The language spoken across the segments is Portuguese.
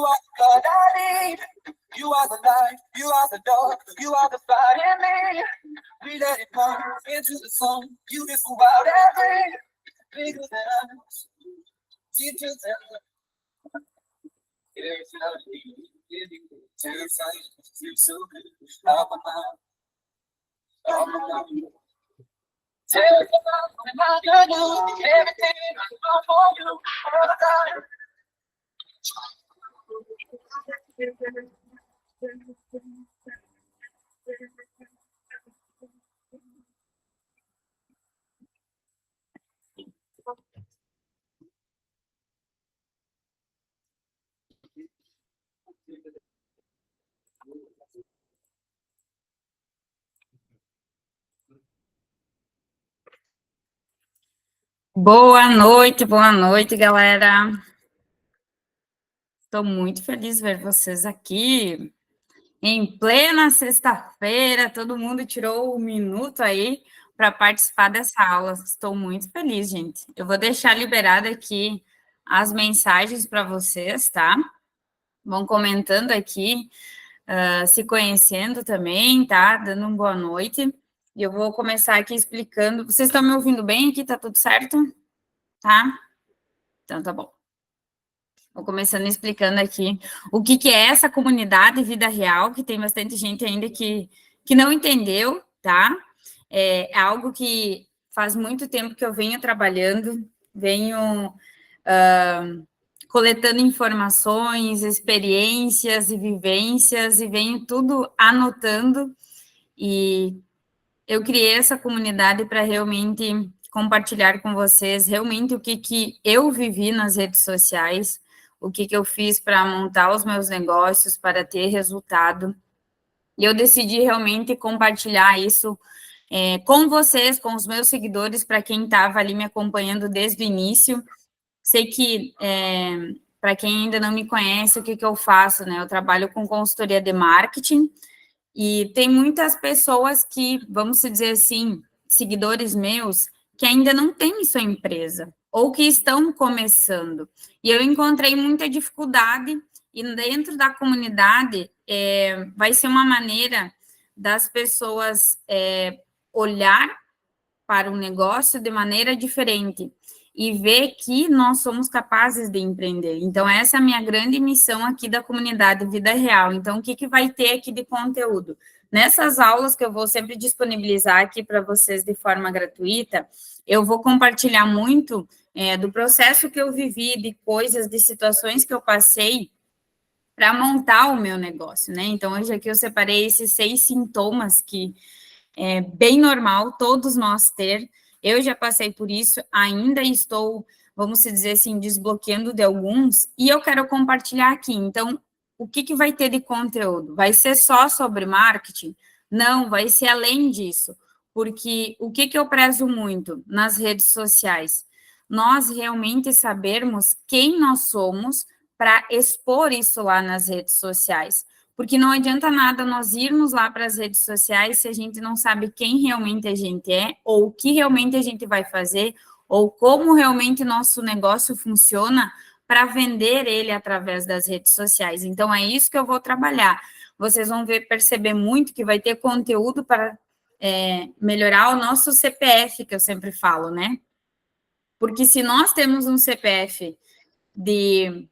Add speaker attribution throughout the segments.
Speaker 1: You are the God I need. You are the light, you are the door, you are the fire in me. We let it come into the song. Beautiful, wild and free. Bigger than us, deeper than there's nothing in you. Terrifying, you're so good. How am I? How am I? Tell me about what I do. Everything I do for you all the time.
Speaker 2: Boa noite, galera. Estou muito feliz de ver vocês aqui. Em plena sexta-feira, todo mundo tirou um minuto aí para participar dessa aula. Estou muito feliz, gente. Eu vou deixar liberado aqui as mensagens para vocês, tá? Vão comentando aqui, se conhecendo também, tá? Dando uma boa noite. E eu vou começar aqui explicando. Vocês estão me ouvindo bem aqui? Tá tudo certo? Tá? Então, tá bom. Vou começando explicando aqui o que é essa comunidade Vida Real, que tem bastante gente ainda que não entendeu, tá? É algo que faz muito tempo que eu venho trabalhando, venho coletando informações, experiências e vivências, e venho tudo anotando, e eu criei essa comunidade para realmente compartilhar com vocês realmente o que eu vivi nas redes sociais, o que eu fiz para montar os meus negócios, para ter resultado. E eu decidi realmente compartilhar isso com vocês, com os meus seguidores, para quem estava ali me acompanhando desde o início. Sei que, para quem ainda não me conhece, o que eu faço, né? Eu trabalho com consultoria de marketing, e tem muitas pessoas que, vamos dizer assim, seguidores meus, que ainda não têm sua empresa, ou que estão começando. E eu encontrei muita dificuldade, e dentro da comunidade, vai ser uma maneira das pessoas olhar para o negócio de maneira diferente, e ver que nós somos capazes de empreender. Então, essa é a minha grande missão aqui da comunidade Vida Real. Então, o que vai ter aqui de conteúdo? Nessas aulas que eu vou sempre disponibilizar aqui para vocês de forma gratuita, eu vou compartilhar muito do processo que eu vivi, de coisas, de situações que eu passei para montar o meu negócio, né? Então, hoje aqui eu separei esses 6 sintomas que é bem normal todos nós ter. Eu já passei por isso, ainda estou, vamos dizer assim, desbloqueando de alguns, e eu quero compartilhar aqui. Então, o que vai ter de conteúdo? Vai ser só sobre marketing? Não, vai ser além disso, porque o que eu prezo muito nas redes sociais? Nós realmente sabermos quem nós somos para expor isso lá nas redes sociais. Porque não adianta nada nós irmos lá para as redes sociais se a gente não sabe quem realmente a gente é, ou o que realmente a gente vai fazer, ou como realmente nosso negócio funciona para vender ele através das redes sociais. Então, é isso que eu vou trabalhar. Vocês vão perceber muito que vai ter conteúdo para melhorar o nosso CPF, que eu sempre falo, né? Porque se nós temos um CPF de,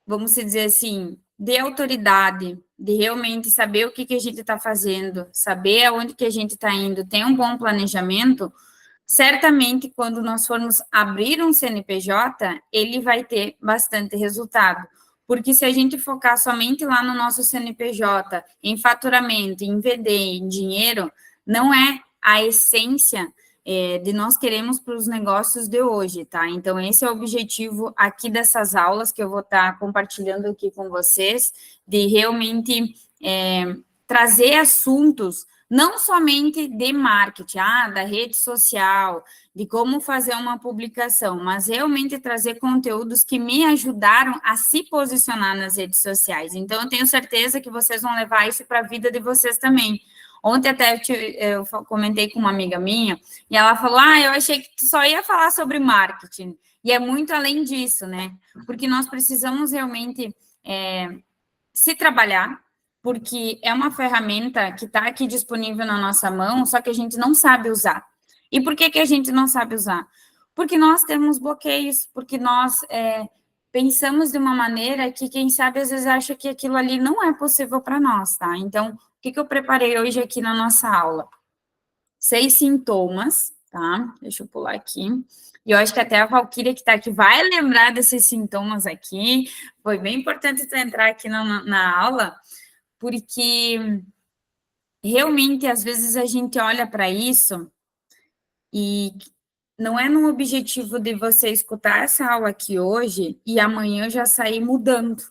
Speaker 2: vamos dizer assim, de autoridade, de realmente saber o que a gente está fazendo, saber aonde que a gente está indo, ter um bom planejamento, certamente, quando nós formos abrir um CNPJ, ele vai ter bastante resultado. Porque se a gente focar somente lá no nosso CNPJ, em faturamento, em VD, em dinheiro, não é a essência de nós queremos para os negócios de hoje, tá? Então, esse é o objetivo aqui dessas aulas que eu vou estar compartilhando aqui com vocês, de realmente trazer assuntos não somente de marketing, da rede social, de como fazer uma publicação, mas realmente trazer conteúdos que me ajudaram a se posicionar nas redes sociais. Então, eu tenho certeza que vocês vão levar isso para a vida de vocês também. Ontem até eu comentei com uma amiga minha, e ela falou, eu achei que tu só ia falar sobre marketing. E é muito além disso, né? Porque nós precisamos realmente se trabalhar, porque é uma ferramenta que está aqui disponível na nossa mão, só que a gente não sabe usar. E por que a gente não sabe usar? Porque nós temos bloqueios, porque nós pensamos de uma maneira que, quem sabe, às vezes acha que aquilo ali não é possível para nós, tá? Então, o que eu preparei hoje aqui na nossa aula? 6 sintomas, tá? Deixa eu pular aqui. E eu acho que até a Valquíria que está aqui vai lembrar desses sintomas aqui. Foi bem importante tu entrar aqui na aula, porque realmente, às vezes, a gente olha para isso e não é no objetivo de você escutar essa aula aqui hoje e amanhã já sair mudando.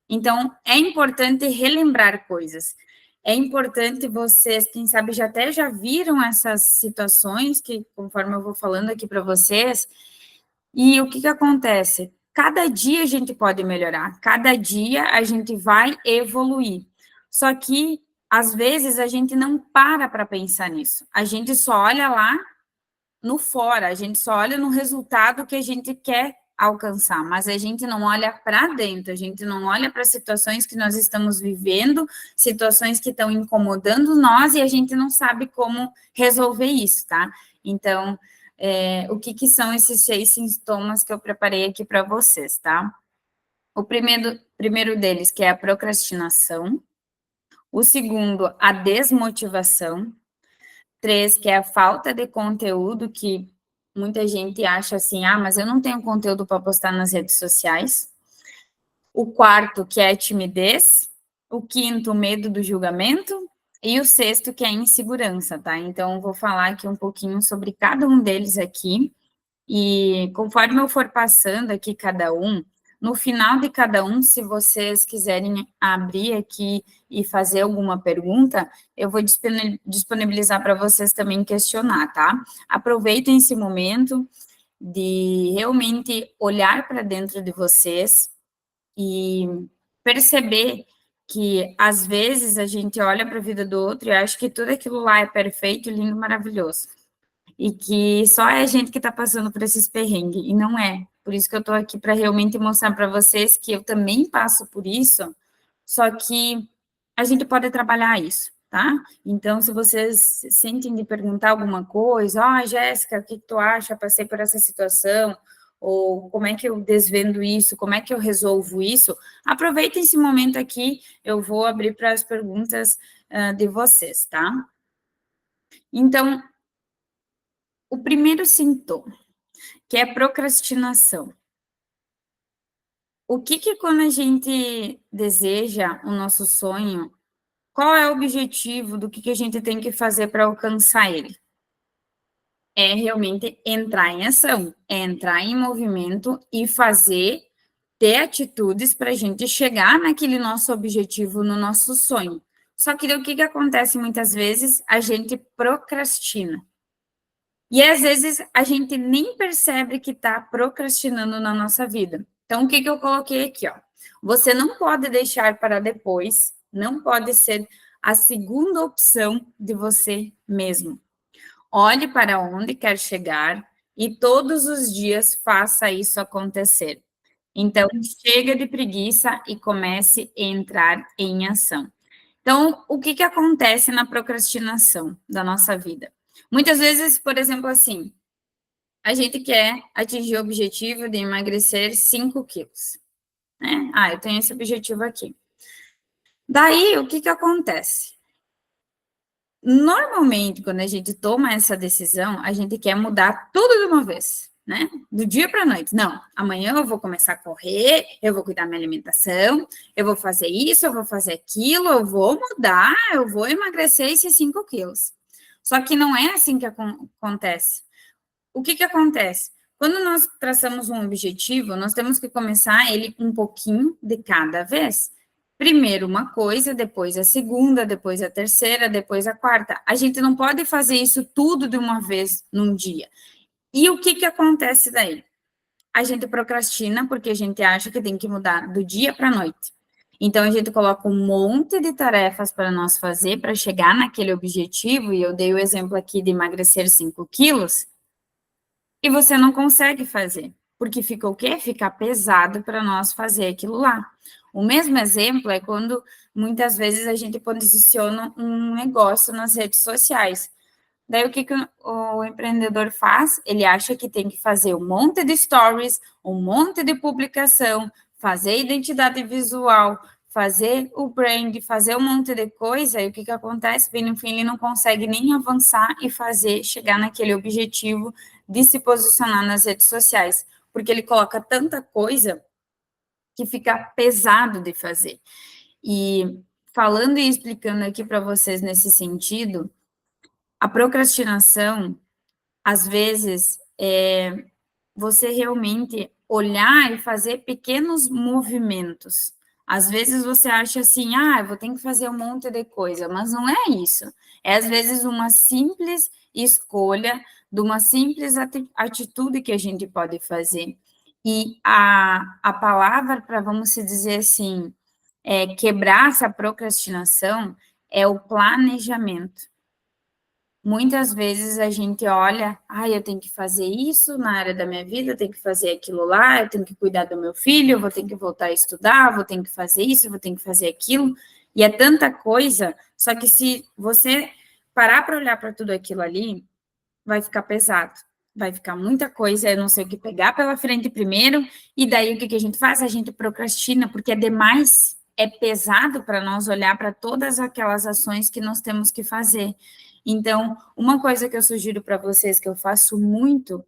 Speaker 2: Então, é importante relembrar coisas. É importante vocês, quem sabe, já viram essas situações que, conforme eu vou falando aqui para vocês, e o que acontece? Cada dia a gente pode melhorar, cada dia a gente vai evoluir. Só que, às vezes, a gente não para pensar nisso. A gente só olha lá no fora, a gente só olha no resultado que a gente quer alcançar, mas a gente não olha para dentro, a gente não olha para situações que nós estamos vivendo, situações que estão incomodando nós e a gente não sabe como resolver isso, tá? Então, o que são esses 6 sintomas que eu preparei aqui para vocês, tá? O primeiro deles, que é a procrastinação. O segundo, a desmotivação. 3, que é a falta de conteúdo, que muita gente acha assim, mas eu não tenho conteúdo para postar nas redes sociais. O 4, que é a timidez. O 5º, o medo do julgamento. E o 6º, que é a insegurança, tá? Então, vou falar aqui um pouquinho sobre cada um deles aqui. E conforme eu for passando aqui cada um, no final de cada um, se vocês quiserem abrir aqui e fazer alguma pergunta, eu vou disponibilizar para vocês também questionar, tá? Aproveitem esse momento de realmente olhar para dentro de vocês e perceber que, às vezes, a gente olha para a vida do outro e acha que tudo aquilo lá é perfeito, lindo, maravilhoso. E que só é a gente que está passando por esses perrengues, e não é. Por isso que eu estou aqui para realmente mostrar para vocês que eu também passo por isso, só que a gente pode trabalhar isso, tá? Então, se vocês sentem de perguntar alguma coisa, Jéssica, o que tu acha? Passei por essa situação, ou como é que eu desvendo isso, como é que eu resolvo isso? Aproveitem esse momento aqui, eu vou abrir para as perguntas de vocês, tá? Então, o primeiro sintoma, que é procrastinação. O que quando a gente deseja o nosso sonho, qual é o objetivo do que a gente tem que fazer para alcançar ele? É realmente entrar em ação, é entrar em movimento e ter atitudes para a gente chegar naquele nosso objetivo, no nosso sonho. Só que o que acontece muitas vezes? A gente procrastina. E às vezes a gente nem percebe que está procrastinando na nossa vida. Então, o que eu coloquei aqui, ó? Você não pode deixar para depois, não pode ser a segunda opção de você mesmo. Olhe para onde quer chegar e todos os dias faça isso acontecer. Então, chega de preguiça e comece a entrar em ação. Então, o que acontece na procrastinação da nossa vida? Muitas vezes, por exemplo, assim, a gente quer atingir o objetivo de emagrecer 5 quilos, né? Eu tenho esse objetivo aqui. Daí, o que acontece? Normalmente, quando a gente toma essa decisão, a gente quer mudar tudo de uma vez, né? Do dia para a noite. Não, amanhã eu vou começar a correr, eu vou cuidar da minha alimentação, eu vou fazer isso, eu vou fazer aquilo, eu vou mudar, eu vou emagrecer esses 5 quilos. Só que não é assim que acontece. O que acontece? Quando nós traçamos um objetivo, nós temos que começar ele um pouquinho de cada vez. Primeiro uma coisa, depois a segunda, depois a terceira, depois a quarta. A gente não pode fazer isso tudo de uma vez num dia. E o que acontece daí? A gente procrastina porque a gente acha que tem que mudar do dia para a noite. Então, a gente coloca um monte de tarefas para nós fazer para chegar naquele objetivo, e eu dei o exemplo aqui de emagrecer 5 quilos, e você não consegue fazer, porque fica o quê? Fica pesado para nós fazer aquilo lá. O mesmo exemplo é quando muitas vezes a gente posiciona um negócio nas redes sociais. Daí o que, que o empreendedor faz? Ele acha que tem que fazer um monte de stories, um monte de publicação, fazer identidade visual, fazer o brand, fazer um monte de coisa, e o que, que acontece? Bem, no fim, ele não consegue nem avançar e fazer, chegar naquele objetivo de se posicionar nas redes sociais, porque ele coloca tanta coisa que fica pesado de fazer. E falando e explicando aqui para vocês nesse sentido, a procrastinação, às vezes, é você realmente olhar e fazer pequenos movimentos. Às vezes você acha assim, eu vou ter que fazer um monte de coisa, mas não é isso. É, às vezes, uma simples escolha, de uma simples atitude que a gente pode fazer. E a palavra para, vamos dizer assim, quebrar essa procrastinação é o planejamento. Muitas vezes a gente olha, eu tenho que fazer isso na área da minha vida, eu tenho que fazer aquilo lá, eu tenho que cuidar do meu filho, eu vou ter que voltar a estudar, vou ter que fazer isso, vou ter que fazer aquilo, e é tanta coisa, só que se você parar para olhar para tudo aquilo ali, vai ficar pesado, vai ficar muita coisa, eu não sei o que pegar pela frente primeiro, e daí o que a gente faz? A gente procrastina, porque é demais, é pesado para nós olhar para todas aquelas ações que nós temos que fazer. Então, uma coisa que eu sugiro para vocês, que eu faço muito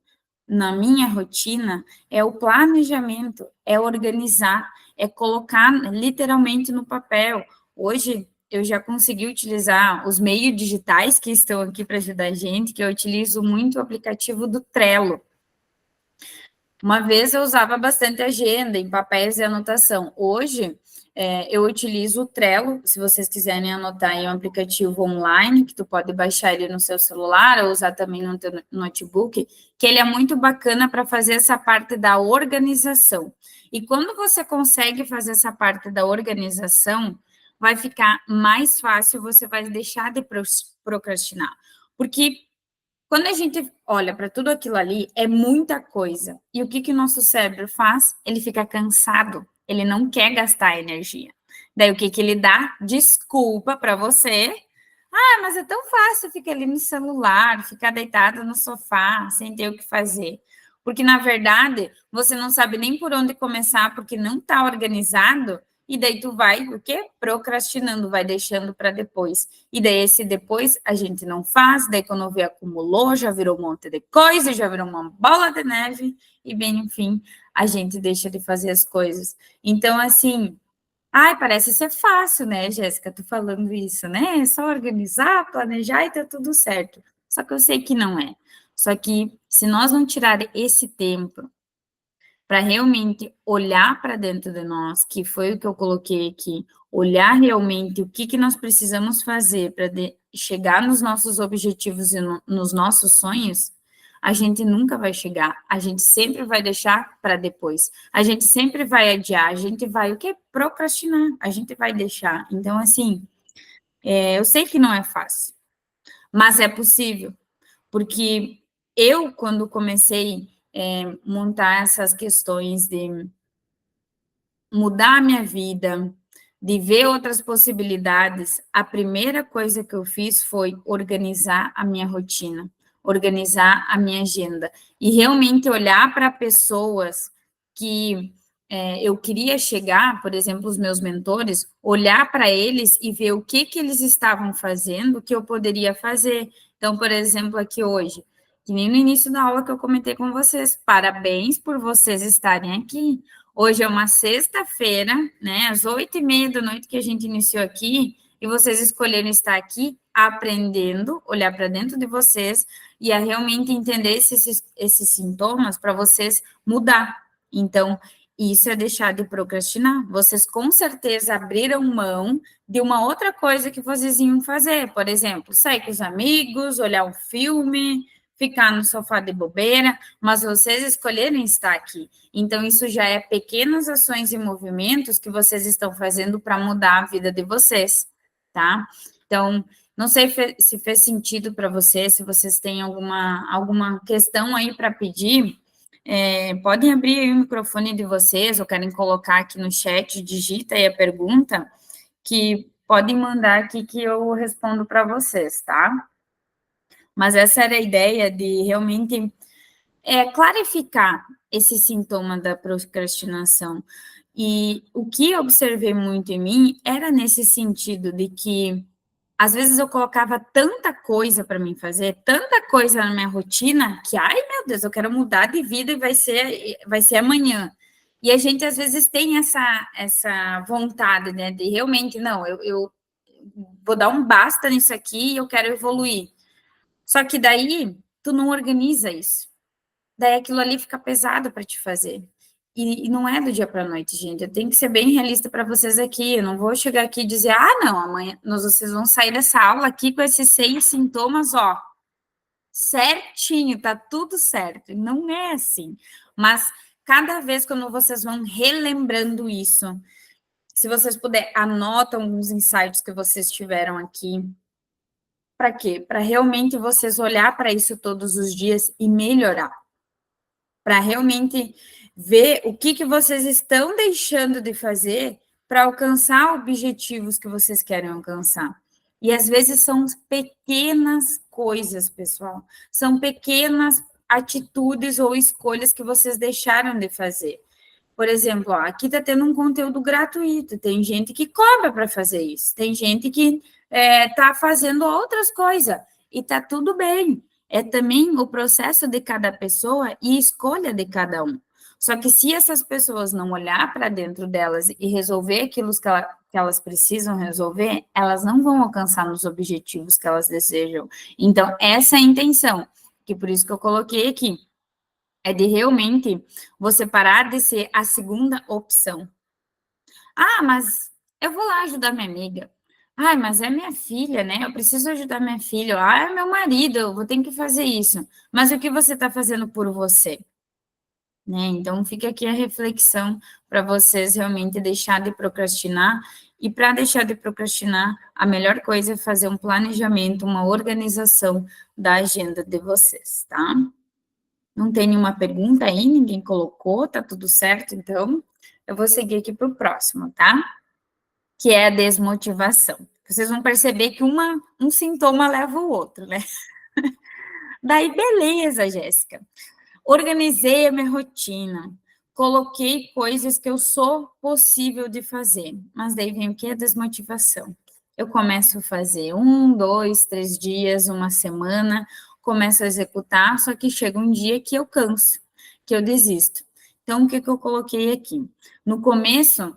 Speaker 2: na minha rotina, é o planejamento, é organizar, é colocar literalmente no papel. Hoje, eu já consegui utilizar os meios digitais que estão aqui para ajudar a gente, que eu utilizo muito o aplicativo do Trello. Uma vez eu usava bastante agenda em papéis e anotação. Hoje, eu utilizo o Trello, se vocês quiserem anotar, é um aplicativo online, que tu pode baixar ele no seu celular ou usar também no teu notebook, que ele é muito bacana para fazer essa parte da organização. E quando você consegue fazer essa parte da organização, vai ficar mais fácil, você vai deixar de procrastinar. Porque quando a gente olha para tudo aquilo ali, é muita coisa. E o que o nosso cérebro faz? Ele fica cansado, ele não quer gastar energia. Daí o que ele dá? Desculpa para você. Mas é tão fácil ficar ali no celular, ficar deitado no sofá, sem ter o que fazer. Porque, na verdade, você não sabe nem por onde começar, porque não está organizado, e daí tu vai, o quê? Procrastinando, vai deixando para depois. E daí esse depois a gente não faz, daí quando vê acumulou, já virou um monte de coisa, já virou uma bola de neve, e bem, enfim, a gente deixa de fazer as coisas. Então, assim, parece ser fácil, né, Jéssica, tu falando isso, né? É só organizar, planejar e tá tudo certo. Só que eu sei que não é. Só que se nós não tirar esse tempo para realmente olhar para dentro de nós, que foi o que eu coloquei aqui, olhar realmente o que nós precisamos fazer para chegar nos nossos objetivos e nos nossos sonhos, a gente nunca vai chegar, a gente sempre vai deixar para depois, a gente sempre vai adiar, a gente vai, procrastinar, a gente vai deixar. Então, assim, eu sei que não é fácil, mas é possível, porque eu, quando comecei montar essas questões de mudar a minha vida, de ver outras possibilidades, a primeira coisa que eu fiz foi organizar a minha rotina, organizar a minha agenda e realmente olhar para pessoas que eu queria chegar, por exemplo, os meus mentores, olhar para eles e ver o que eles estavam fazendo, o que eu poderia fazer. Então, por exemplo, aqui hoje, que nem no início da aula que eu comentei com vocês, parabéns por vocês estarem aqui. Hoje é uma sexta-feira, né, às 8h30 da noite que a gente iniciou aqui, e vocês escolheram estar aqui aprendendo, olhar para dentro de vocês e a realmente entender esses sintomas para vocês mudar. Então, isso é deixar de procrastinar. Vocês com certeza abriram mão de uma outra coisa que vocês iam fazer. Por exemplo, sair com os amigos, olhar um filme, ficar no sofá de bobeira, mas vocês escolheram estar aqui. Então, isso já é pequenas ações e movimentos que vocês estão fazendo para mudar a vida de vocês, tá? Então, não sei se fez sentido para vocês, se vocês têm alguma questão aí para pedir, podem abrir aí o microfone de vocês, ou querem colocar aqui no chat, digita aí a pergunta, que podem mandar aqui que eu respondo para vocês, tá? Mas essa era a ideia de realmente clarificar esse sintoma da procrastinação. E o que eu observei muito em mim era nesse sentido de que, às vezes, eu colocava tanta coisa para mim fazer, tanta coisa na minha rotina, que, ai, meu Deus, eu quero mudar de vida e vai ser amanhã. E a gente, às vezes, tem essa vontade, né, de realmente, não, eu vou dar um basta nisso aqui e eu quero evoluir. Só que daí, tu não organiza isso. Daí aquilo ali fica pesado para te fazer. E não é do dia para a noite, gente. Eu tenho que ser bem realista para vocês aqui. Eu não vou chegar aqui e dizer, não, amanhã vocês vão sair dessa aula aqui com esses 6 sintomas, ó, certinho, tá tudo certo. Não é assim. Mas cada vez quando vocês vão relembrando isso, se vocês puderem, anotam alguns insights que vocês tiveram aqui. Para quê? Para realmente vocês olhar para isso todos os dias e melhorar. Para realmente ver o que vocês estão deixando de fazer para alcançar objetivos que vocês querem alcançar. E às vezes são pequenas coisas, pessoal. São pequenas atitudes ou escolhas que vocês deixaram de fazer. Por exemplo, aqui está tendo um conteúdo gratuito, tem gente que cobra para fazer isso, tem gente que está fazendo outras coisas, e está tudo bem. É também o processo de cada pessoa e escolha de cada um. Só que se essas pessoas não olhar para dentro delas e resolver aquilo que elas precisam resolver, elas não vão alcançar os objetivos que elas desejam. Então, essa é a intenção, que por isso que eu coloquei aqui. É de realmente você parar de ser a segunda opção. Mas eu vou lá ajudar minha amiga. Mas é minha filha, né? Eu preciso ajudar minha filha. É meu marido, eu vou ter que fazer isso. Mas o que você está fazendo por você? Né? Então, fica aqui a reflexão para vocês realmente deixar de procrastinar. E para deixar de procrastinar, a melhor coisa é fazer um planejamento, uma organização da agenda de vocês, tá? Não tem nenhuma pergunta aí, ninguém colocou, tá tudo certo, então eu vou seguir aqui para o próximo, tá? Que é a desmotivação. Vocês vão perceber que um sintoma leva o outro, né? Daí, beleza, Jéssica. Organizei a minha rotina, coloquei coisas que eu sou possível de fazer, mas daí vem o que? A desmotivação. Eu começo a fazer 1, 2, 3 dias, uma semana, começo a executar, só que chega um dia que eu canso, que eu desisto. Então, o que eu coloquei aqui? No começo,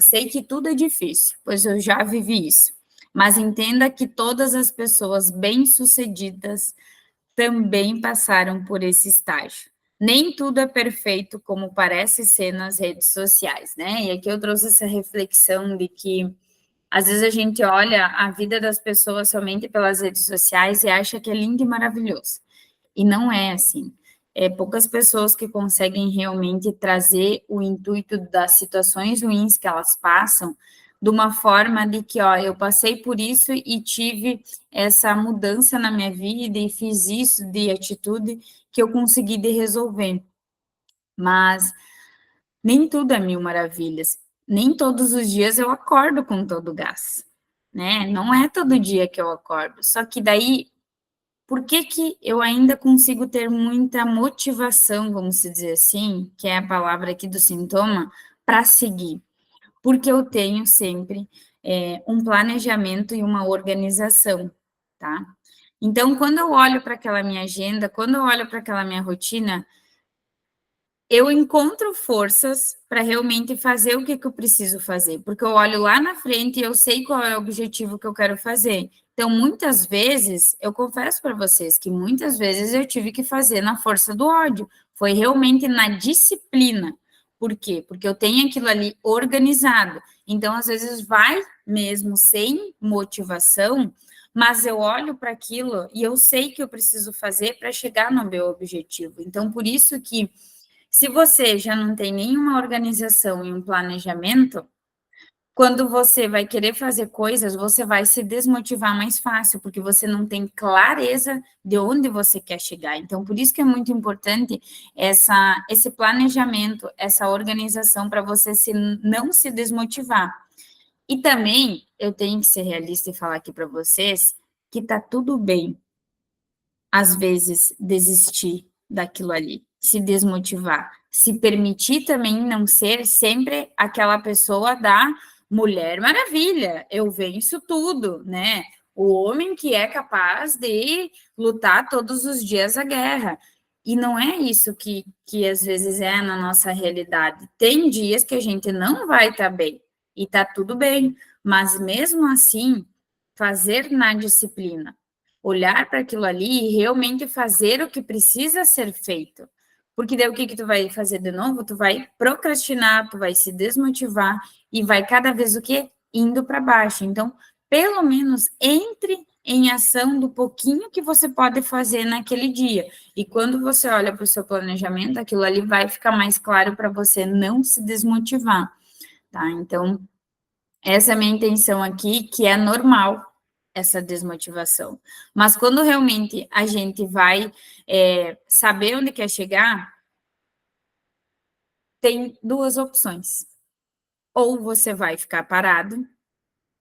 Speaker 2: sei que tudo é difícil, pois eu já vivi isso, mas entenda que todas as pessoas bem-sucedidas também passaram por esse estágio. Nem tudo é perfeito como parece ser nas redes sociais, né? E aqui eu trouxe essa reflexão de que às vezes a gente olha a vida das pessoas somente pelas redes sociais e acha que é lindo e maravilhoso. E não é assim. Poucas pessoas que conseguem realmente trazer o intuito das situações ruins que elas passam de uma forma de que, eu passei por isso e tive essa mudança na minha vida e fiz isso de atitude que eu consegui de resolver. Mas nem tudo é mil maravilhas. Nem todos os dias eu acordo com todo o gás, né? Não é todo dia que eu acordo. Só que daí, por que eu ainda consigo ter muita motivação, vamos dizer assim, que é a palavra aqui do sintoma, para seguir? Porque eu tenho sempre um planejamento e uma organização, tá? Então, quando eu olho para aquela minha agenda, quando eu olho para aquela minha rotina, eu encontro forças para realmente fazer o que eu preciso fazer, porque eu olho lá na frente e eu sei qual é o objetivo que eu quero fazer. Então, muitas vezes, eu confesso para vocês que muitas vezes eu tive que fazer na força do ódio, foi realmente na disciplina. Por quê? Porque eu tenho aquilo ali organizado. Então, às vezes, vai mesmo sem motivação, mas eu olho para aquilo e eu sei que eu preciso fazer para chegar no meu objetivo. Então, por isso que se você já não tem nenhuma organização e um planejamento, quando você vai querer fazer coisas, você vai se desmotivar mais fácil, porque você não tem clareza de onde você quer chegar. Então, por isso que é muito importante esse planejamento, essa organização para você não se desmotivar. E também eu tenho que ser realista e falar aqui para vocês que tá tudo bem, às vezes, desistir daquilo ali, se desmotivar, se permitir também não ser sempre aquela pessoa da Mulher Maravilha, eu venço tudo, né? O homem que é capaz de lutar todos os dias a guerra. E não é isso que às vezes é na nossa realidade. Tem dias que a gente não vai estar bem, e tá tudo bem, mas mesmo assim, fazer na disciplina, olhar para aquilo ali e realmente fazer o que precisa ser feito. Porque daí o que tu vai fazer de novo? Tu vai procrastinar, tu vai se desmotivar e vai cada vez o quê? Indo para baixo. Então, pelo menos entre em ação do pouquinho que você pode fazer naquele dia. E quando você olha para o seu planejamento, aquilo ali vai ficar mais claro para você não se desmotivar, tá? Então, essa é a minha intenção aqui, que é normal essa desmotivação. Mas quando realmente a gente vai saber onde quer chegar, tem duas opções. Ou você vai ficar parado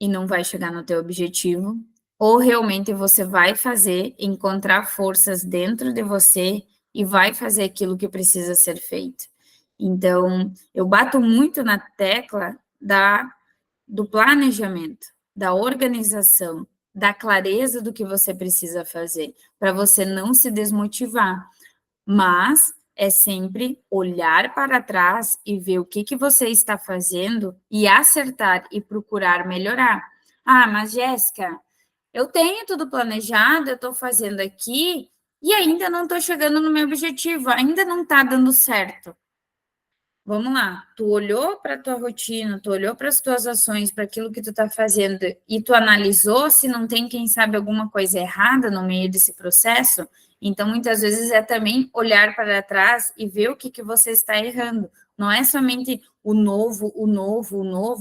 Speaker 2: e não vai chegar no teu objetivo, ou realmente você vai fazer, encontrar forças dentro de você e vai fazer aquilo que precisa ser feito. Então, eu bato muito na tecla do planejamento, da organização, da clareza do que você precisa fazer, para você não se desmotivar. Mas é sempre olhar para trás e ver o que você está fazendo e acertar e procurar melhorar. Ah, mas Jéssica, eu tenho tudo planejado, eu estou fazendo aqui e ainda não estou chegando no meu objetivo, ainda não está dando certo. Vamos lá, tu olhou para a tua rotina, tu olhou para as tuas ações, para aquilo que tu está fazendo e tu analisou se não tem, quem sabe, alguma coisa errada no meio desse processo. Então, muitas vezes é também olhar para trás e ver o que você está errando. Não é somente o novo,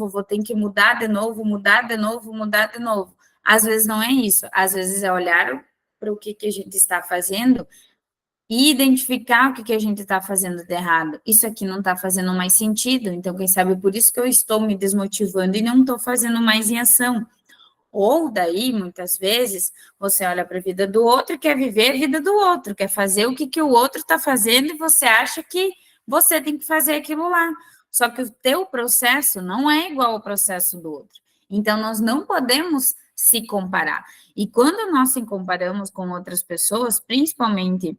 Speaker 2: vou ter que mudar de novo, mudar de novo, mudar de novo. Às vezes não é isso, às vezes é olhar para o que a gente está fazendo e identificar o que a gente está fazendo de errado. Isso aqui não está fazendo mais sentido, então, quem sabe, por isso que eu estou me desmotivando e não estou fazendo mais em ação. Ou daí, muitas vezes, você olha para a vida do outro e quer viver a vida do outro, quer fazer o que o outro está fazendo e você acha que você tem que fazer aquilo lá. Só que o teu processo não é igual ao processo do outro. Então, nós não podemos se comparar. E quando nós se comparamos com outras pessoas, principalmente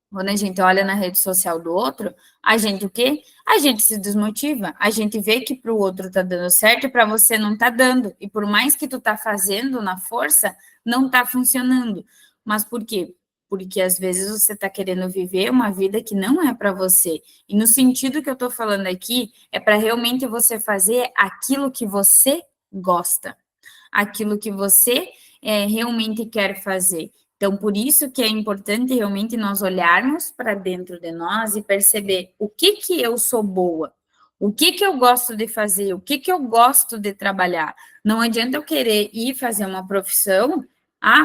Speaker 2: quando a gente olha na rede social do outro, a gente o quê? A gente se desmotiva, a gente vê que para o outro tá dando certo e para você não tá dando. E por mais que tu tá fazendo na força, não tá funcionando. Mas por quê? Porque às vezes você está querendo viver uma vida que não é para você. E no sentido que eu estou falando aqui, é para realmente você fazer aquilo que você gosta, aquilo que você realmente quer fazer. Então, por isso que é importante realmente nós olharmos para dentro de nós e perceber o que eu sou boa, o que eu gosto de fazer, o que eu gosto de trabalhar. Não adianta eu querer ir fazer uma profissão,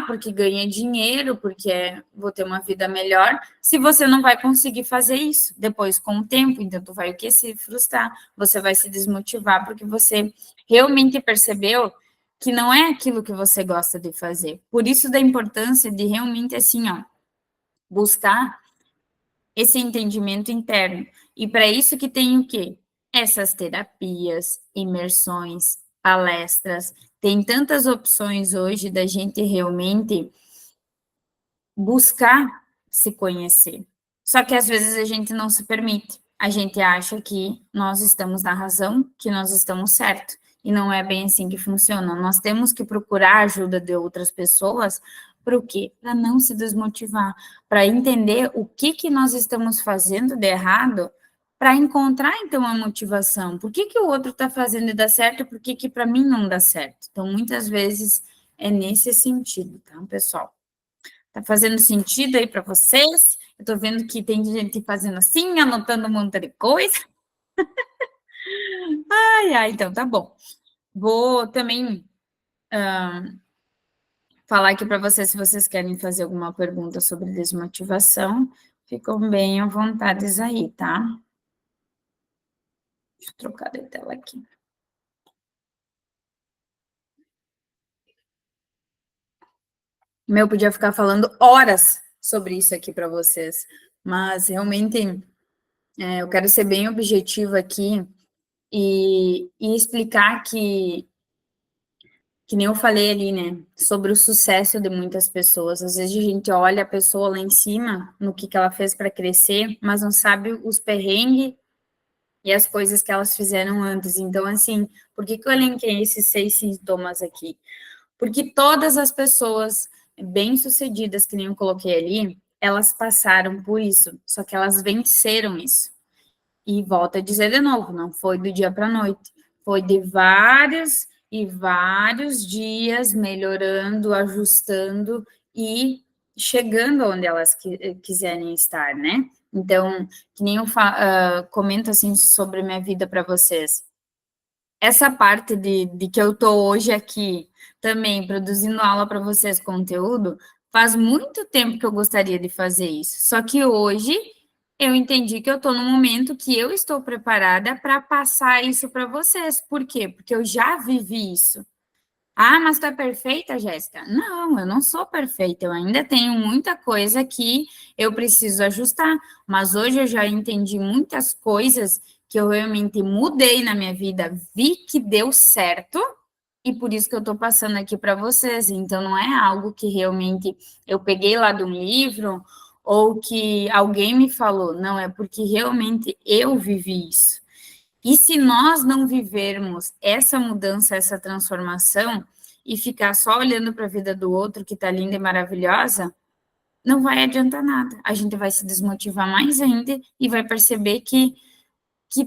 Speaker 2: porque ganha dinheiro, porque vou ter uma vida melhor, se você não vai conseguir fazer isso depois com o tempo. Então, tu vai o que? Se frustrar, você vai se desmotivar, porque você realmente percebeu que não é aquilo que você gosta de fazer. Por isso da importância de realmente, assim, buscar esse entendimento interno. E para isso que tem o quê? Essas terapias, imersões, palestras. Tem tantas opções hoje da gente realmente buscar se conhecer. Só que às vezes a gente não se permite. A gente acha que nós estamos na razão, que nós estamos certo. E não é bem assim que funciona. Nós temos que procurar a ajuda de outras pessoas. Para o quê? Para não se desmotivar, para entender o que nós estamos fazendo de errado, para encontrar, então, a motivação. Por que o outro está fazendo e dá certo, por que para mim não dá certo? Então, muitas vezes, é nesse sentido, tá, pessoal? Tá fazendo sentido aí para vocês? Eu tô vendo que tem gente fazendo assim, anotando um monte de coisa. Ai, então tá bom. Vou também falar aqui para vocês, se vocês querem fazer alguma pergunta sobre desmotivação, ficam bem à vontade aí, tá? Deixa eu trocar de tela aqui. Eu podia ficar falando horas sobre isso aqui para vocês, mas realmente eu quero ser bem objetiva aqui e explicar que nem eu falei ali, né, sobre o sucesso de muitas pessoas. Às vezes a gente olha a pessoa lá em cima, no que ela fez para crescer, mas não sabe os perrengues e as coisas que elas fizeram antes. Então, assim, por que eu elenquei esses 6 sintomas aqui? Porque todas as pessoas bem-sucedidas, que nem eu coloquei ali, elas passaram por isso, só que elas venceram isso. E volto a dizer de novo, não foi do dia para a noite, foi de vários e vários dias melhorando, ajustando e chegando onde elas quiserem estar, né? Então, que nem eu comento assim sobre minha vida para vocês. Essa parte de que eu estou hoje aqui também produzindo aula para vocês, conteúdo, faz muito tempo que eu gostaria de fazer isso. Só que hoje eu entendi que eu estou no momento que eu estou preparada para passar isso para vocês. Por quê? Porque eu já vivi isso. Ah, mas tu é perfeita, Jéssica? Não, eu não sou perfeita. Eu ainda tenho muita coisa que eu preciso ajustar. Mas hoje eu já entendi muitas coisas que eu realmente mudei na minha vida, vi que deu certo e por isso que eu estou passando aqui para vocês. Então, não é algo que realmente eu peguei lá de um livro ou que alguém me falou. Não, é porque realmente eu vivi isso. E se nós não vivermos essa mudança, essa transformação, e ficar só olhando para a vida do outro, que está linda e maravilhosa, não vai adiantar nada. A gente vai se desmotivar mais ainda e vai perceber que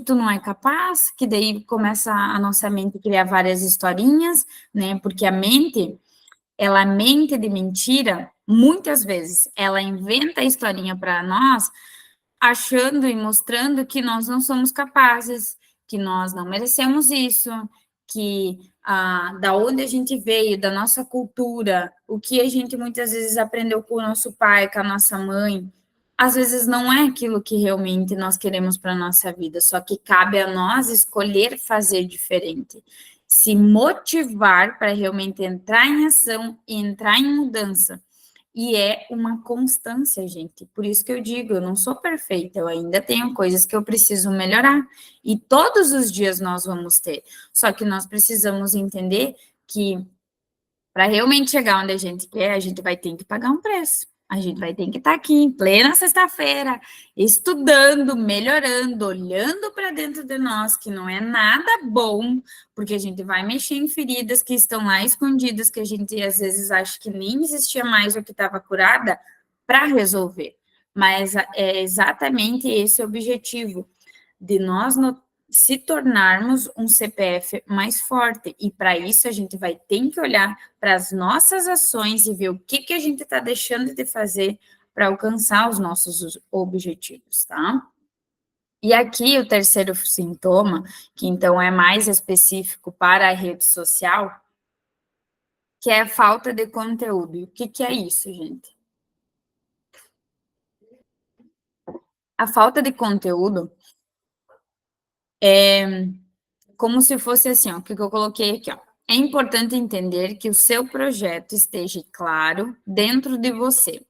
Speaker 2: tu não é capaz, que daí começa a nossa mente a criar várias historinhas, né? Porque a mente, ela mente de mentira, muitas vezes, ela inventa a historinha para nós achando e mostrando que nós não somos capazes, que nós não merecemos isso, que da onde a gente veio, da nossa cultura, o que a gente muitas vezes aprendeu com o nosso pai, com a nossa mãe, às vezes não é aquilo que realmente nós queremos para a nossa vida, só que cabe a nós escolher fazer diferente, se motivar para realmente entrar em ação e entrar em mudança. E é uma constância, gente. Por isso que eu digo, eu não sou perfeita, eu ainda tenho coisas que eu preciso melhorar. E todos os dias nós vamos ter. Só que nós precisamos entender que para realmente chegar onde a gente quer, a gente vai ter que pagar um preço. A gente vai ter que estar aqui em plena sexta-feira, estudando, melhorando, olhando para dentro de nós, que não é nada bom, porque a gente vai mexer em feridas que estão lá escondidas, que a gente às vezes acha que nem existia mais ou que estava curada, para resolver. Mas é exatamente esse o objetivo, de nós se tornarmos um CPF mais forte. E para isso a gente vai ter que olhar para as nossas ações e ver o que a gente está deixando de fazer para alcançar os nossos objetivos, tá? E aqui o terceiro sintoma, que então é mais específico para a rede social, que é a falta de conteúdo. E o que é isso, gente? A falta de conteúdo é como se fosse assim, ó, o que eu coloquei aqui, ó. É importante entender que o seu projeto esteja claro dentro de você.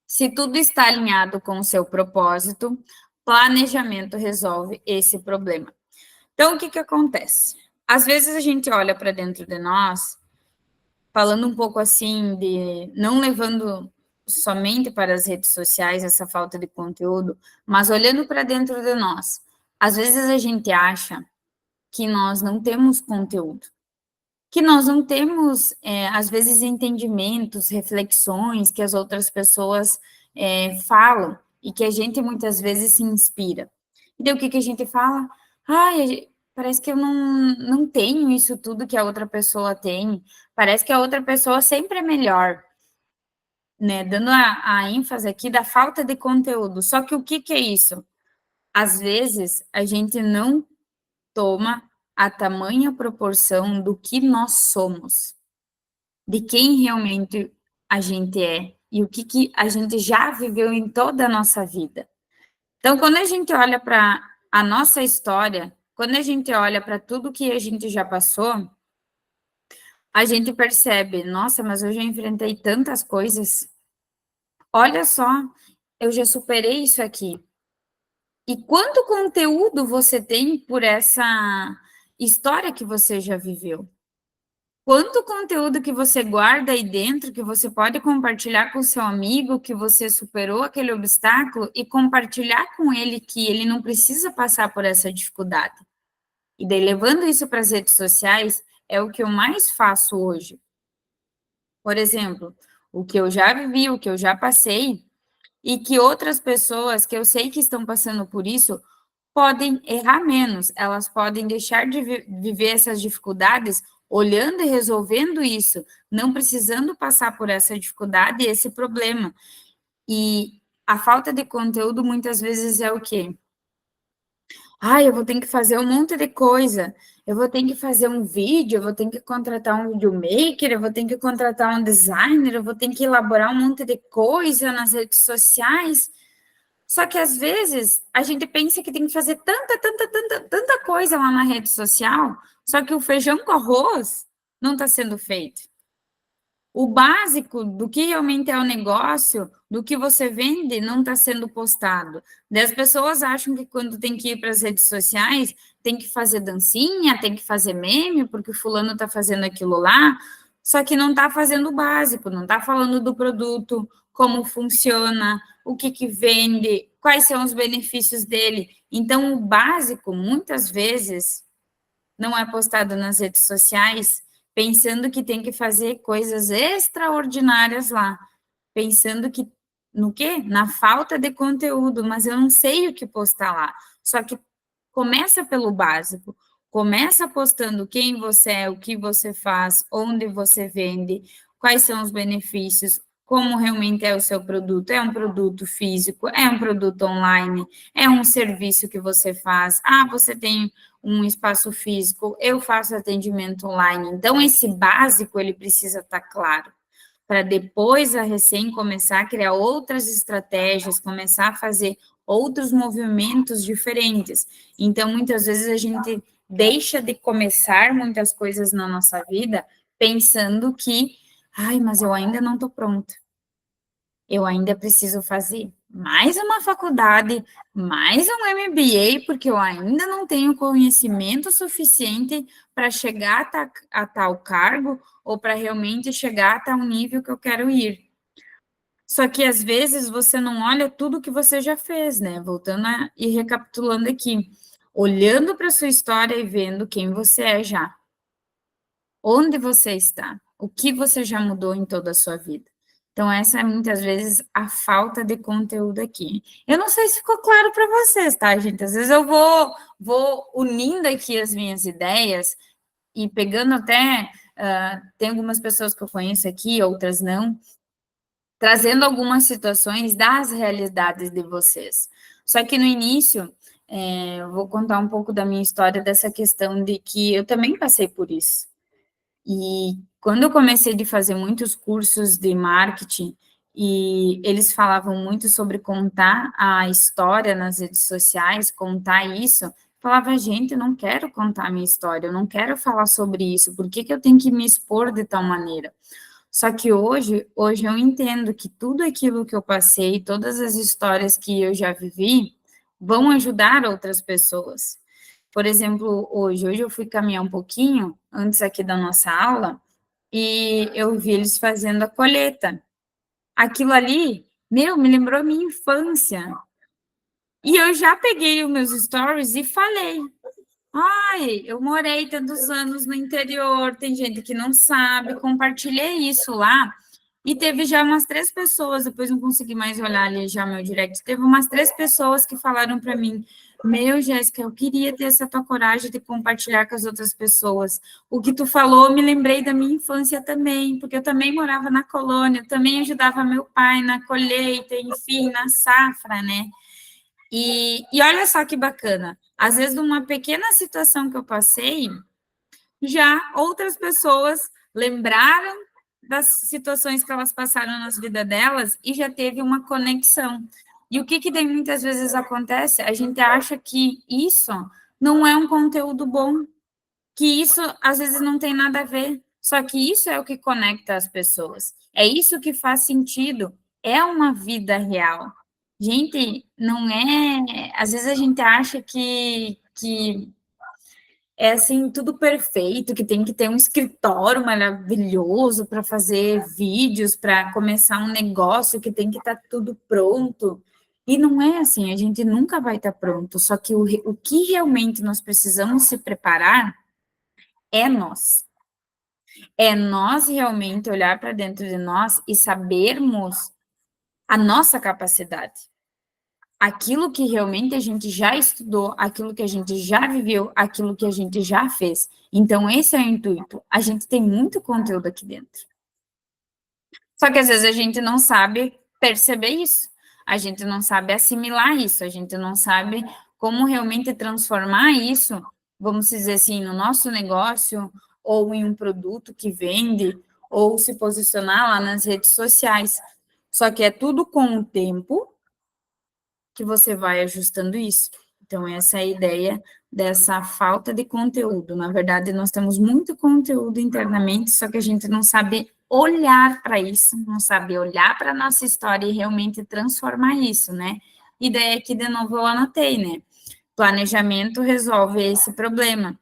Speaker 2: Se tudo está alinhado com o seu propósito, planejamento resolve esse problema. Então, o que acontece? Às vezes a gente olha para dentro de nós, falando um pouco assim de não levando somente para as redes sociais essa falta de conteúdo, mas olhando para dentro de nós. Às vezes a gente acha que nós não temos conteúdo, que nós não temos, às vezes, entendimentos, reflexões que as outras pessoas falam e que a gente muitas vezes se inspira. Então, o que a gente fala? Ai, parece que eu não tenho isso tudo que a outra pessoa tem, parece que a outra pessoa sempre é melhor, né? Dando a ênfase aqui da falta de conteúdo. Só que o que é isso? Às vezes, a gente não toma a tamanha proporção do que nós somos, de quem realmente a gente é e o que a gente já viveu em toda a nossa vida. Então, quando a gente olha para a nossa história, quando a gente olha para tudo que a gente já passou, a gente percebe, nossa, mas eu já enfrentei tantas coisas. Olha só, eu já superei isso aqui. E quanto conteúdo você tem por essa história que você já viveu? Quanto conteúdo que você guarda aí dentro, que você pode compartilhar com seu amigo, que você superou aquele obstáculo e compartilhar com ele que ele não precisa passar por essa dificuldade. E daí, levando isso para as redes sociais, é o que eu mais faço hoje. Por exemplo, o que eu já vivi, o que eu já passei, e que outras pessoas que eu sei que estão passando por isso podem errar menos, elas podem deixar de viver essas dificuldades olhando e resolvendo isso, não precisando passar por essa dificuldade e esse problema. E a falta de conteúdo muitas vezes é o quê? Eu vou ter que fazer um monte de coisa. Eu vou ter que fazer um vídeo, eu vou ter que contratar um videomaker, eu vou ter que contratar um designer, eu vou ter que elaborar um monte de coisa nas redes sociais. Só que às vezes a gente pensa que tem que fazer tanta coisa lá na rede social, só que o feijão com arroz não está sendo feito. O básico do que realmente é o negócio, do que você vende, não está sendo postado. Daí as pessoas acham que quando tem que ir para as redes sociais, tem que fazer dancinha, tem que fazer meme, porque o fulano está fazendo aquilo lá, só que não está fazendo o básico, não está falando do produto, como funciona, o que vende, quais são os benefícios dele. Então, o básico, muitas vezes, não é postado nas redes sociais, pensando que tem que fazer coisas extraordinárias lá, pensando que no quê? Na falta de conteúdo, mas eu não sei o que postar lá. Só que começa pelo básico. Começa postando quem você é, o que você faz, onde você vende, quais são os benefícios, como realmente é o seu produto. É um produto físico, é um produto online, é um serviço que você faz. Você tem um espaço físico, eu faço atendimento online. Então, esse básico, ele precisa estar claro, para depois a recém começar a criar outras estratégias, começar a fazer outros movimentos diferentes. Então, muitas vezes a gente deixa de começar muitas coisas na nossa vida pensando que, mas eu ainda não estou pronta. Eu ainda preciso fazer mais uma faculdade, mais um MBA, porque eu ainda não tenho conhecimento suficiente para chegar a tal cargo ou para realmente chegar a tal nível que eu quero ir. Só que às vezes você não olha tudo que você já fez, né? E recapitulando aqui, olhando para sua história e vendo quem você é já, onde você está, o que você já mudou em toda a sua vida. Então, essa é muitas vezes a falta de conteúdo aqui. Eu não sei se ficou claro para vocês, tá, gente? Às vezes eu vou unindo aqui as minhas ideias e pegando até. Tem algumas pessoas que eu conheço aqui, outras não, trazendo algumas situações das realidades de vocês. Só que no início, eu vou contar um pouco da minha história, dessa questão de que eu também passei por isso. E quando eu comecei a fazer muitos cursos de marketing, e eles falavam muito sobre contar a história nas redes sociais, contar isso, eu falava, gente, eu não quero contar a minha história, eu não quero falar sobre isso, por que eu tenho que me expor de tal maneira? Só que hoje eu entendo que tudo aquilo que eu passei, todas as histórias que eu já vivi, vão ajudar outras pessoas. Por exemplo, hoje eu fui caminhar um pouquinho, antes aqui da nossa aula, e eu vi eles fazendo a colheita. Aquilo ali, me lembrou a minha infância. E eu já peguei os meus stories e falei, eu morei tantos anos no interior, tem gente que não sabe, compartilhei isso lá, e teve já umas 3 pessoas, depois não consegui mais olhar ali já meu direct, teve umas 3 pessoas que falaram para mim, Jéssica, eu queria ter essa tua coragem de compartilhar com as outras pessoas. O que tu falou, me lembrei da minha infância também, porque eu também morava na colônia, eu também ajudava meu pai na colheita, enfim, na safra, né? E olha só que bacana, Às vezes, numa pequena situação que eu passei, já outras pessoas lembraram das situações que elas passaram nas vidas delas e já teve uma conexão. E o que daí muitas vezes acontece? A gente acha que isso não é um conteúdo bom, que isso às vezes não tem nada a ver. Só que isso é o que conecta as pessoas. É isso que faz sentido. É uma vida real. Gente, não é. Às vezes a gente acha que é assim, tudo perfeito, que tem que ter um escritório maravilhoso para fazer vídeos, para começar um negócio, que tem que estar tudo pronto. E não é assim, a gente nunca vai estar pronto. Só que o que realmente nós precisamos se preparar é nós. É nós realmente olhar para dentro de nós e sabermos a nossa capacidade. Aquilo que realmente a gente já estudou, aquilo que a gente já viveu, aquilo que a gente já fez. Então, esse é o intuito. A gente tem muito conteúdo aqui dentro. Só que às vezes a gente não sabe perceber isso. A gente não sabe assimilar isso. A gente não sabe como realmente transformar isso, vamos dizer assim, no nosso negócio, ou em um produto que vende, ou se posicionar lá nas redes sociais. Só que é tudo com o tempo que você vai ajustando isso. Então, essa é a ideia dessa falta de conteúdo. Na verdade, nós temos muito conteúdo internamente, só que a gente não sabe olhar para isso, não sabe olhar para a nossa história e realmente transformar isso, né? E daí aqui, de novo, eu anotei, né? Planejamento resolve esse problema.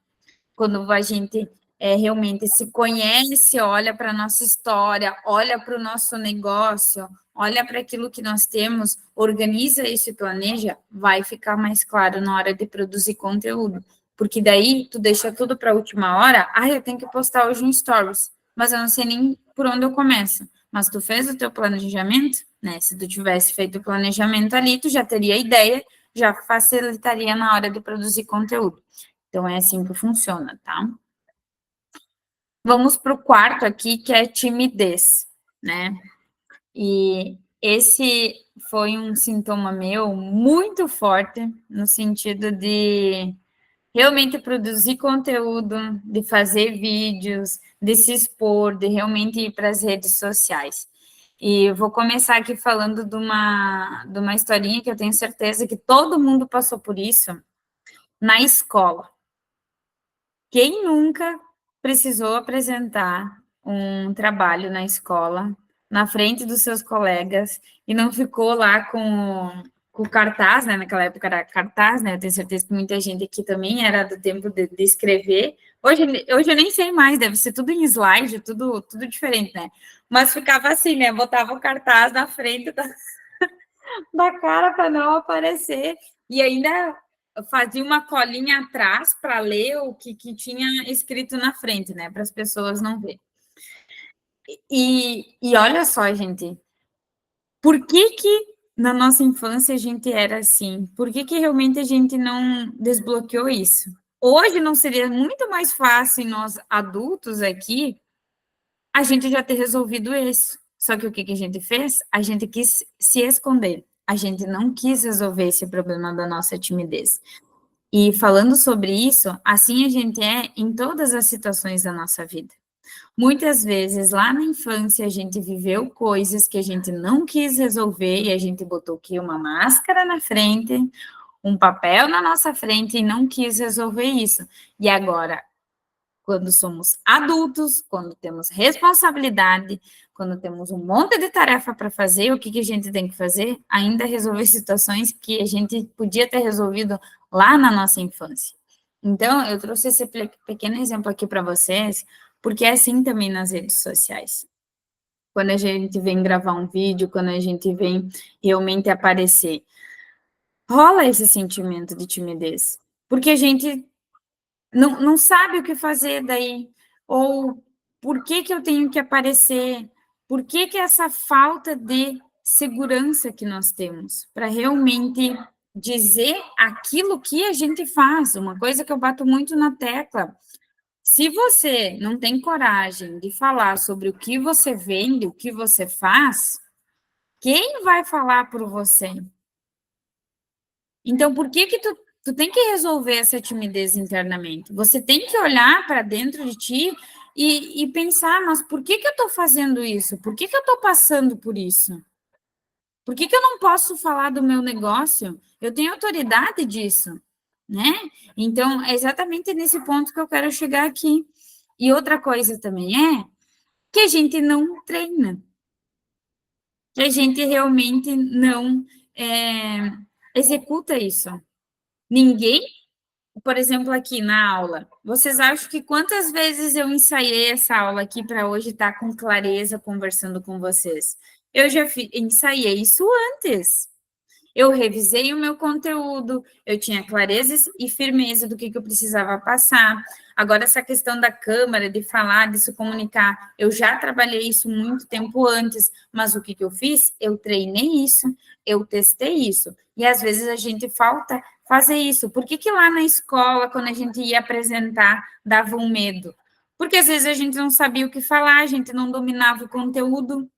Speaker 2: Quando a gente realmente se conhece, olha para a nossa história, olha para o nosso negócio, olha para aquilo que nós temos, organiza isso e planeja, vai ficar mais claro na hora de produzir conteúdo. Porque daí tu deixa tudo para a última hora, eu tenho que postar hoje um stories, mas eu não sei nem por onde eu começo. Mas tu fez o teu planejamento, né? Se tu tivesse feito o planejamento ali, tu já teria ideia, já facilitaria na hora de produzir conteúdo. Então, é assim que funciona, tá? Vamos para o quarto aqui, que é timidez, né? E esse foi um sintoma meu muito forte, no sentido de realmente produzir conteúdo, de fazer vídeos, de se expor, de realmente ir para as redes sociais. E eu vou começar aqui falando de uma historinha que eu tenho certeza que todo mundo passou por isso na escola. Quem nunca precisou apresentar um trabalho na escola, na frente dos seus colegas, e não ficou lá com o cartaz, né? Naquela época era cartaz, né? Eu tenho certeza que muita gente aqui também era do tempo de escrever. Hoje eu nem sei mais, deve ser tudo em slide, tudo diferente, né? Mas ficava assim, né? Botava o cartaz na frente da cara para não aparecer. E ainda fazia uma colinha atrás para ler o que tinha escrito na frente, né? Para as pessoas não verem. E olha só, gente, por que na nossa infância a gente era assim? Por que realmente a gente não desbloqueou isso? Hoje não seria muito mais fácil nós adultos aqui a gente já ter resolvido isso. Só que o que a gente fez? A gente quis se esconder. A gente não quis resolver esse problema da nossa timidez. E falando sobre isso, assim a gente é em todas as situações da nossa vida. Muitas vezes, lá na infância, a gente viveu coisas que a gente não quis resolver e a gente botou aqui uma máscara na frente, um papel na nossa frente e não quis resolver isso. E agora, quando somos adultos, quando temos responsabilidade, quando temos um monte de tarefa para fazer, o que a gente tem que fazer? Ainda resolver situações que a gente podia ter resolvido lá na nossa infância. Então, eu trouxe esse pequeno exemplo aqui para vocês, porque é assim também nas redes sociais. Quando a gente vem gravar um vídeo, quando a gente vem realmente aparecer, rola esse sentimento de timidez, porque a gente não sabe o que fazer daí, ou por que eu tenho que aparecer, por que essa falta de segurança que nós temos para realmente dizer aquilo que a gente faz, uma coisa que eu bato muito na tecla. Se você não tem coragem de falar sobre o que você vende, o que você faz, quem vai falar por você? Então, por que tu Tu tem que resolver essa timidez internamente. Você tem que olhar para dentro de ti e pensar, mas por que eu estou fazendo isso? Por que eu estou passando por isso? Por que eu não posso falar do meu negócio? Eu tenho autoridade disso, né? Então, é exatamente nesse ponto que eu quero chegar aqui. E outra coisa também é que a gente não treina, que a gente realmente não executa isso. Ninguém, por exemplo, aqui na aula, vocês acham que quantas vezes eu ensaiei essa aula aqui para hoje estar com clareza conversando com vocês? Eu já ensaiei isso antes. Eu revisei o meu conteúdo, eu tinha clareza e firmeza do que eu precisava passar. Agora, essa questão da câmera, de falar, de se comunicar, eu já trabalhei isso muito tempo antes, mas o que eu fiz? Eu treinei isso, eu testei isso. E às vezes a gente falta fazer isso. Por que lá na escola, quando a gente ia apresentar, dava um medo? Porque às vezes a gente não sabia o que falar, a gente não dominava o conteúdo.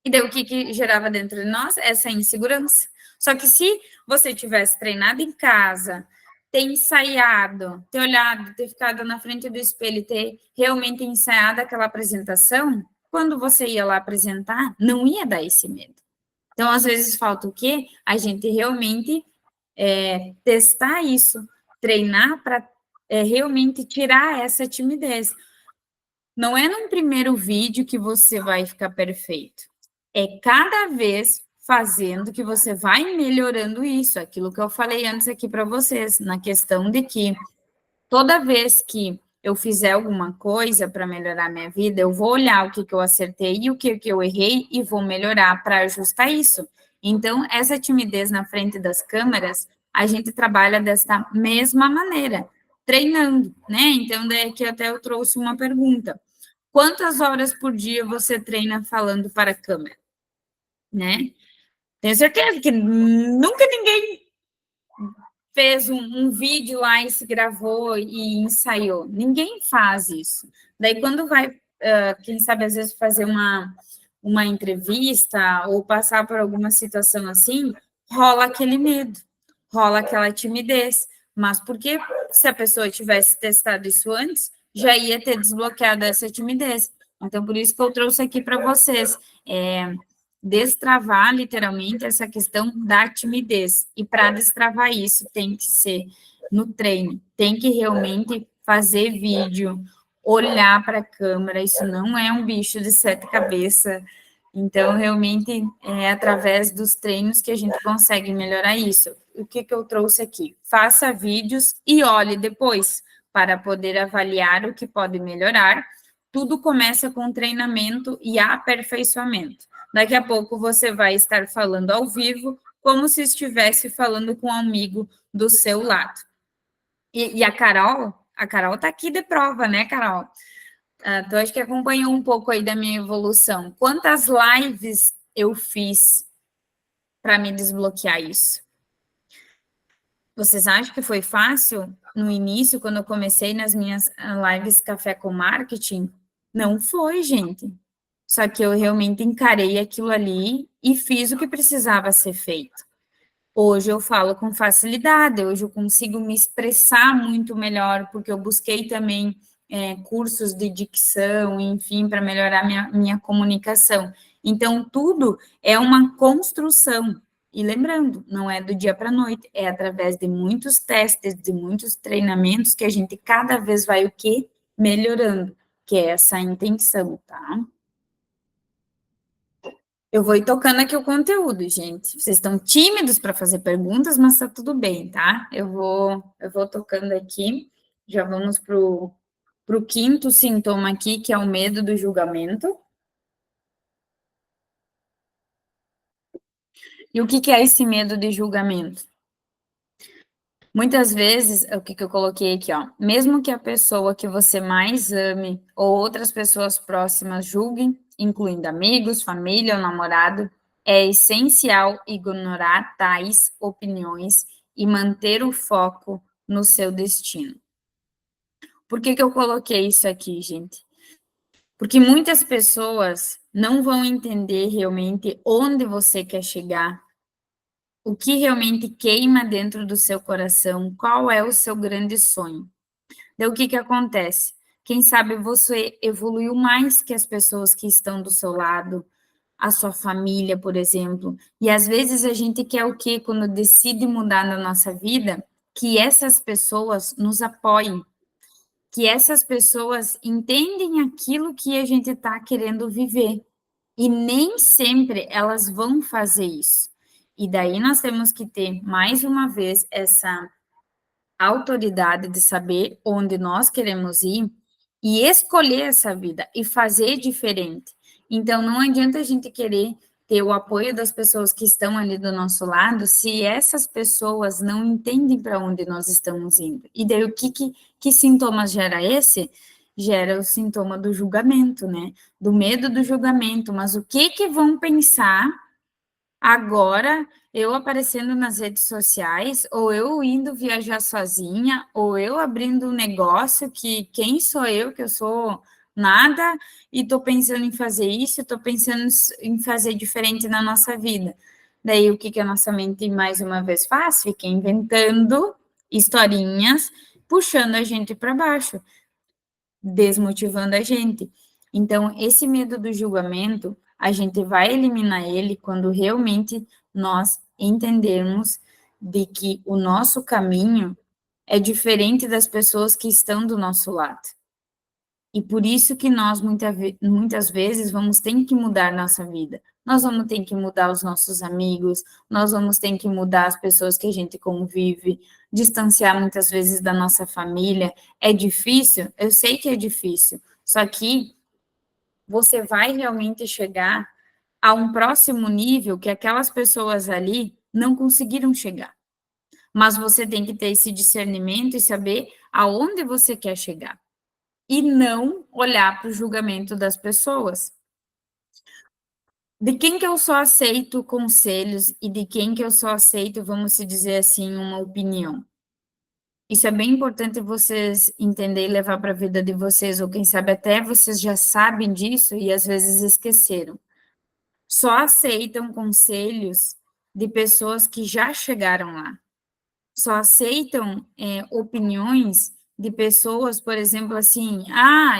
Speaker 2: E daí o que gerava dentro de nós? Essa insegurança. Só que se você tivesse treinado em casa, ter ensaiado, ter olhado, ter ficado na frente do espelho e ter realmente ensaiado aquela apresentação, quando você ia lá apresentar, não ia dar esse medo. Então, às vezes, falta o quê? A gente realmente testar isso, treinar para realmente tirar essa timidez. Não é no primeiro vídeo que você vai ficar perfeito. É cada vez fazendo que você vai melhorando isso, aquilo que eu falei antes aqui para vocês, na questão de que toda vez que eu fizer alguma coisa para melhorar minha vida, eu vou olhar o que eu acertei e o que eu errei e vou melhorar para ajustar isso. Então, essa timidez na frente das câmeras, a gente trabalha desta mesma maneira, treinando, né? Então, daí aqui até eu trouxe uma pergunta. Quantas horas por dia você treina falando para a câmera, né? Tenho certeza que nunca ninguém fez um vídeo lá e se gravou e ensaiou. Ninguém faz isso. Daí, quando vai, quem sabe, às vezes, fazer uma entrevista ou passar por alguma situação assim, rola aquele medo, rola aquela timidez. Mas porque se a pessoa tivesse testado isso antes, já ia ter desbloqueado essa timidez. Então, por isso que eu trouxe aqui para vocês. Destravar literalmente essa questão da timidez. E para destravar isso, tem que ser no treino, tem que realmente fazer vídeo, olhar para a câmera. Isso não é um bicho de sete cabeças. Então, realmente, é através dos treinos que a gente consegue melhorar isso. O que eu trouxe aqui? Faça vídeos e olhe depois, para poder avaliar o que pode melhorar. Tudo começa com treinamento e aperfeiçoamento. Daqui a pouco você vai estar falando ao vivo, como se estivesse falando com um amigo do seu lado. E a Carol está aqui de prova, né, Carol? Tu acho que acompanhou um pouco aí da minha evolução. Quantas lives eu fiz para me desbloquear isso? Vocês acham que foi fácil no início, quando eu comecei nas minhas lives Café com Marketing? Não foi, gente. Só que eu realmente encarei aquilo ali e fiz o que precisava ser feito. Hoje eu falo com facilidade, hoje eu consigo me expressar muito melhor, porque eu busquei também cursos de dicção, enfim, para melhorar minha comunicação. Então, tudo é uma construção. E lembrando, não é do dia para a noite, é através de muitos testes, de muitos treinamentos que a gente cada vez vai o quê? Melhorando, que é essa a intenção, tá? Eu vou ir tocando aqui o conteúdo, gente. Vocês estão tímidos para fazer perguntas, mas tá tudo bem, tá? Eu vou tocando aqui. Já vamos pro quinto sintoma aqui, que é o medo do julgamento. E o que é esse medo de julgamento? Muitas vezes, o que eu coloquei aqui, ó, mesmo que a pessoa que você mais ame ou outras pessoas próximas julguem, incluindo amigos, família ou namorado, é essencial ignorar tais opiniões e manter o foco no seu destino. Por que eu coloquei isso aqui, gente? Porque muitas pessoas não vão entender realmente onde você quer chegar, o que realmente queima dentro do seu coração, qual é o seu grande sonho. Daí o que acontece? Quem sabe você evoluiu mais que as pessoas que estão do seu lado, a sua família, por exemplo. E às vezes a gente quer o quê? Quando decide mudar na nossa vida, que essas pessoas nos apoiem, que essas pessoas entendem aquilo que a gente está querendo viver. E nem sempre elas vão fazer isso. E daí nós temos que ter, mais uma vez, essa autoridade de saber onde nós queremos ir e escolher essa vida e fazer diferente. Então, não adianta a gente querer ter o apoio das pessoas que estão ali do nosso lado se essas pessoas não entendem para onde nós estamos indo. E daí, que sintomas gera esse? Gera o sintoma do julgamento, né? Do medo do julgamento. Mas o que vão pensar agora, eu aparecendo nas redes sociais, ou eu indo viajar sozinha, ou eu abrindo um negócio que quem sou eu, que eu sou nada, e estou pensando em fazer isso, estou pensando em fazer diferente na nossa vida. Daí, o que a nossa mente, mais uma vez, faz? Fica inventando historinhas, puxando a gente para baixo, desmotivando a gente. Então, esse medo do julgamento, a gente vai eliminar ele quando realmente nós entendermos de que o nosso caminho é diferente das pessoas que estão do nosso lado. E por isso que nós, muitas vezes, vamos ter que mudar nossa vida. Nós vamos ter que mudar os nossos amigos, nós vamos ter que mudar as pessoas que a gente convive, distanciar muitas vezes da nossa família. É difícil? Eu sei que é difícil. Só que você vai realmente chegar a um próximo nível que aquelas pessoas ali não conseguiram chegar. Mas você tem que ter esse discernimento e saber aonde você quer chegar e não olhar para o julgamento das pessoas. De quem que eu só aceito conselhos e de quem que eu só aceito, vamos se dizer assim, uma opinião. Isso é bem importante vocês entenderem e levar para a vida de vocês, ou quem sabe até vocês já sabem disso e às vezes esqueceram. Só aceitam conselhos de pessoas que já chegaram lá. Só aceitam opiniões de pessoas, por exemplo, assim,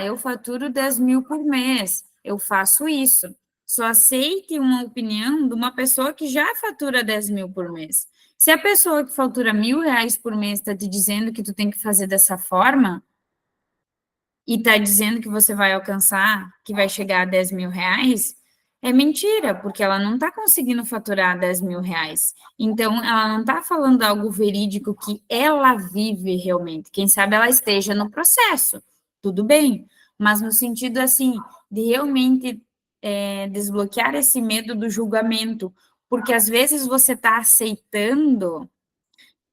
Speaker 2: eu faturo 10 mil por mês, eu faço isso. Só aceite uma opinião de uma pessoa que já fatura 10 mil por mês. Se a pessoa que fatura R$ 1.000 por mês está te dizendo que tu tem que fazer dessa forma, e está dizendo que você vai alcançar, que vai chegar a 10 mil reais, é mentira, porque ela não está conseguindo faturar 10 mil reais. Então, ela não está falando algo verídico que ela vive realmente. Quem sabe ela esteja no processo, tudo bem, mas no sentido assim, de realmente desbloquear esse medo do julgamento, porque às vezes você está aceitando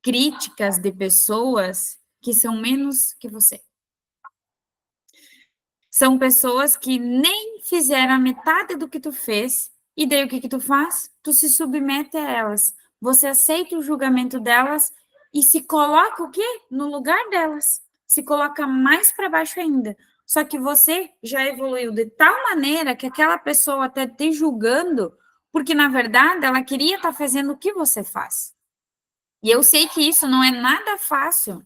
Speaker 2: críticas de pessoas que são menos que você. São pessoas que nem fizeram a metade do que tu fez, e daí o que tu faz? Tu se submete a elas. Você aceita o julgamento delas e se coloca o quê? No lugar delas. Se coloca mais para baixo ainda. Só que você já evoluiu de tal maneira que aquela pessoa está te julgando, porque na verdade ela queria estar fazendo o que você faz. E eu sei que isso não é nada fácil.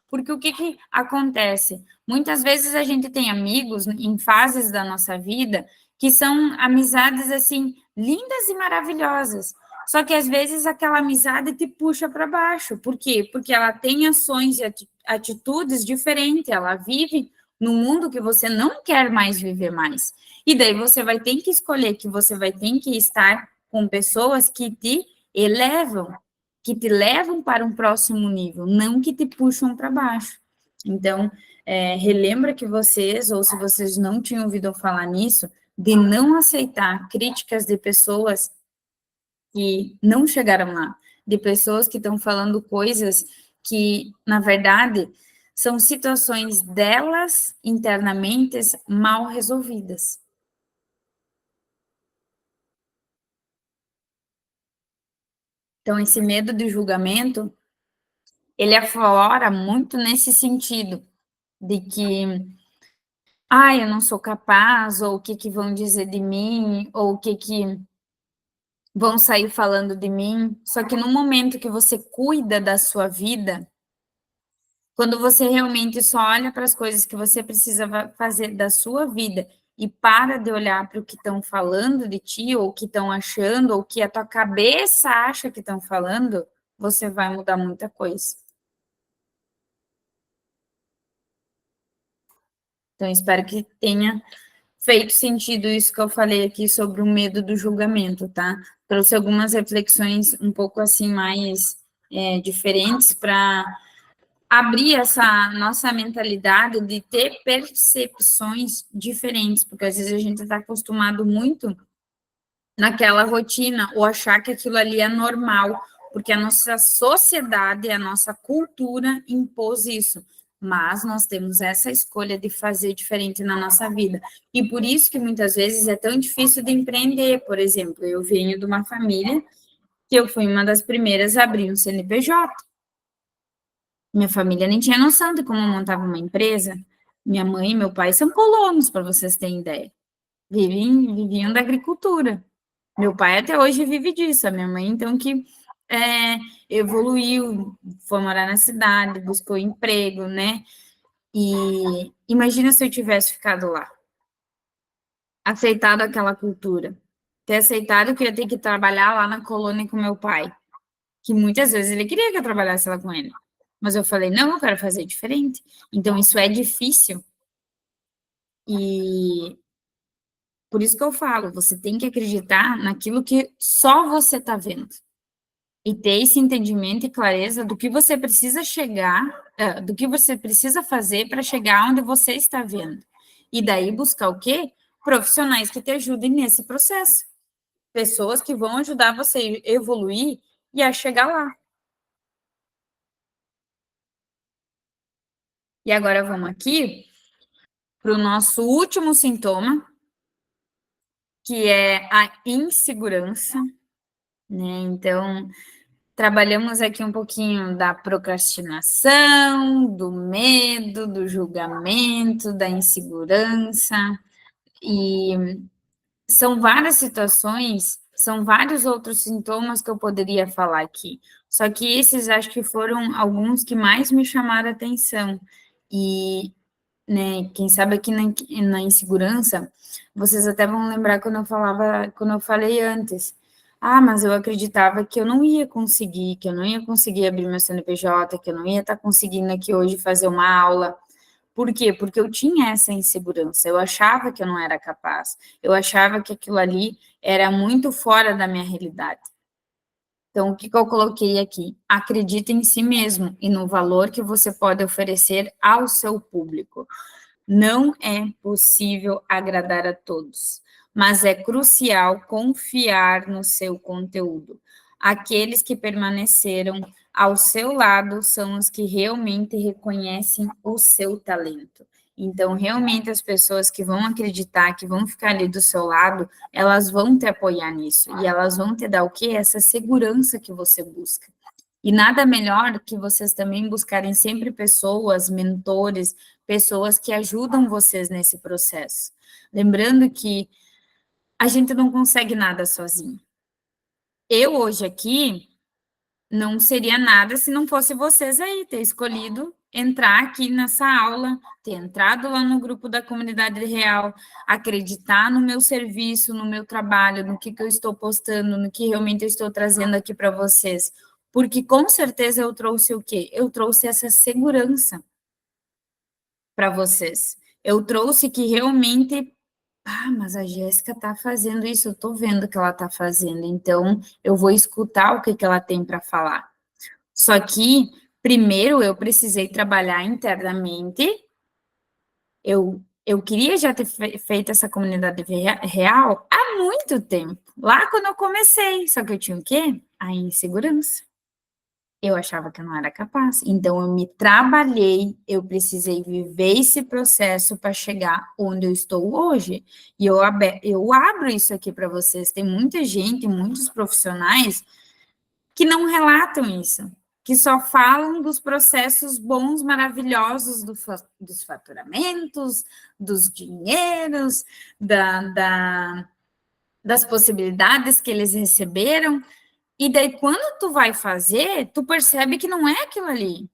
Speaker 2: Porque o que acontece? Muitas vezes a gente tem amigos em fases da nossa vida que são amizades assim lindas e maravilhosas. Só que às vezes aquela amizade te puxa para baixo. Por quê? Porque ela tem ações e atitudes diferentes, ela vive num mundo que você não quer mais viver mais. E daí você vai ter que escolher que você vai ter que estar com pessoas que te elevam, que te levam para um próximo nível, não que te puxam para baixo. Então, relembra que vocês, ou se vocês não tinham ouvido falar nisso, de não aceitar críticas de pessoas que não chegaram lá, de pessoas que estão falando coisas que, na verdade, são situações delas internamente mal resolvidas. Então, esse medo de julgamento, ele aflora muito nesse sentido, de que, eu não sou capaz, ou o que vão dizer de mim, ou o que vão sair falando de mim. Só que no momento que você cuida da sua vida, quando você realmente só olha para as coisas que você precisa fazer da sua vida e para de olhar para o que estão falando de ti, ou o que estão achando, ou o que a tua cabeça acha que estão falando, você vai mudar muita coisa. Então, espero que tenha feito sentido isso que eu falei aqui sobre o medo do julgamento, tá? Trouxe algumas reflexões um pouco assim mais diferentes para abrir essa nossa mentalidade de ter percepções diferentes, porque às vezes a gente está acostumado muito naquela rotina ou achar que aquilo ali é normal, porque a nossa sociedade, a nossa cultura impôs isso. Mas nós temos essa escolha de fazer diferente na nossa vida. E por isso que muitas vezes é tão difícil de empreender. Por exemplo, eu venho de uma família que eu fui uma das primeiras a abrir um CNPJ. Minha família nem tinha noção de como eu montava uma empresa. Minha mãe e meu pai são colonos, para vocês terem ideia. Viviam da agricultura. Meu pai até hoje vive disso. A minha mãe, então, que evoluiu, foi morar na cidade, buscou emprego, né? E imagina se eu tivesse ficado lá, aceitado aquela cultura, ter aceitado que eu ia ter que trabalhar lá na colônia com meu pai, que muitas vezes ele queria que eu trabalhasse lá com ele. Mas eu falei, não, eu quero fazer diferente. Então, isso é difícil. E por isso que eu falo, você tem que acreditar naquilo que só você está vendo. E ter esse entendimento e clareza do que você precisa chegar, do que você precisa fazer para chegar onde você está vendo. E daí buscar o quê? Profissionais que te ajudem nesse processo. Pessoas que vão ajudar você a evoluir e a chegar lá. E agora vamos aqui para o nosso último sintoma, que é a insegurança, né? Então, trabalhamos aqui um pouquinho da procrastinação, do medo, do julgamento, da insegurança, e são várias situações, são vários outros sintomas que eu poderia falar aqui. Só que esses acho que foram alguns que mais me chamaram a atenção. E, né, quem sabe aqui na insegurança, vocês até vão lembrar quando eu falei antes. Ah, mas eu acreditava que eu não ia conseguir, que eu não ia conseguir abrir meu CNPJ, que eu não ia estar conseguindo aqui hoje fazer uma aula. Por quê? Porque eu tinha essa insegurança, eu achava que eu não era capaz, eu achava que aquilo ali era muito fora da minha realidade. Então, o que eu coloquei aqui? Acredite em si mesmo e no valor que você pode oferecer ao seu público. Não é possível agradar a todos, mas é crucial confiar no seu conteúdo. Aqueles que permaneceram ao seu lado são os que realmente reconhecem o seu talento. Então, realmente, as pessoas que vão acreditar, que vão ficar ali do seu lado, elas vão te apoiar nisso. E elas vão te dar o quê? Essa segurança que você busca. E nada melhor que vocês também buscarem sempre pessoas, mentores, pessoas que ajudam vocês nesse processo. Lembrando que a gente não consegue nada sozinho. Eu hoje aqui não seria nada se não fosse vocês aí ter escolhido entrar aqui nessa aula, ter entrado lá no grupo da comunidade real, acreditar no meu serviço, no meu trabalho, no que eu estou postando, no que realmente eu estou trazendo aqui para vocês. Porque com certeza eu trouxe o quê? Eu trouxe essa segurança para vocês. Eu trouxe que realmente, mas a Jéssica está fazendo isso, eu estou vendo que ela está fazendo, então eu vou escutar o que ela tem para falar. Só que, primeiro, eu precisei trabalhar internamente. Eu queria já ter feito essa comunidade real há muito tempo, lá quando eu comecei. Só que eu tinha o quê? A insegurança. Eu achava que eu não era capaz. Então, eu me trabalhei, eu precisei viver esse processo para chegar onde eu estou hoje. E eu abro isso aqui para vocês. Tem muita gente, muitos profissionais que não relatam isso, que só falam dos processos bons, maravilhosos dos faturamentos, dos dinheiros, das possibilidades que eles receberam, e daí quando tu vai fazer, tu percebe que não é aquilo ali,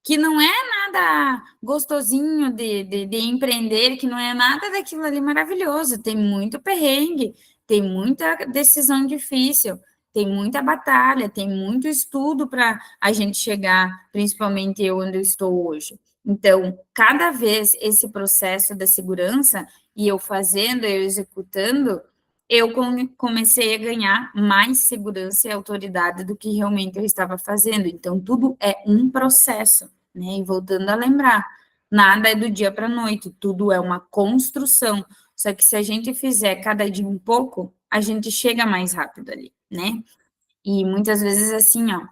Speaker 2: que não é nada gostosinho de empreender, que não é nada daquilo ali maravilhoso, tem muito perrengue, tem muita decisão difícil, tem muita batalha, tem muito estudo para a gente chegar, principalmente eu onde eu estou hoje. Então, cada vez esse processo da segurança, e eu fazendo, eu executando, eu comecei a ganhar mais segurança e autoridade do que realmente eu estava fazendo. Então, tudo é um processo, né? E voltando a lembrar, nada é do dia para a noite, tudo é uma construção. Só que se a gente fizer cada dia um pouco, a gente chega mais rápido ali, né? E muitas vezes assim, ó,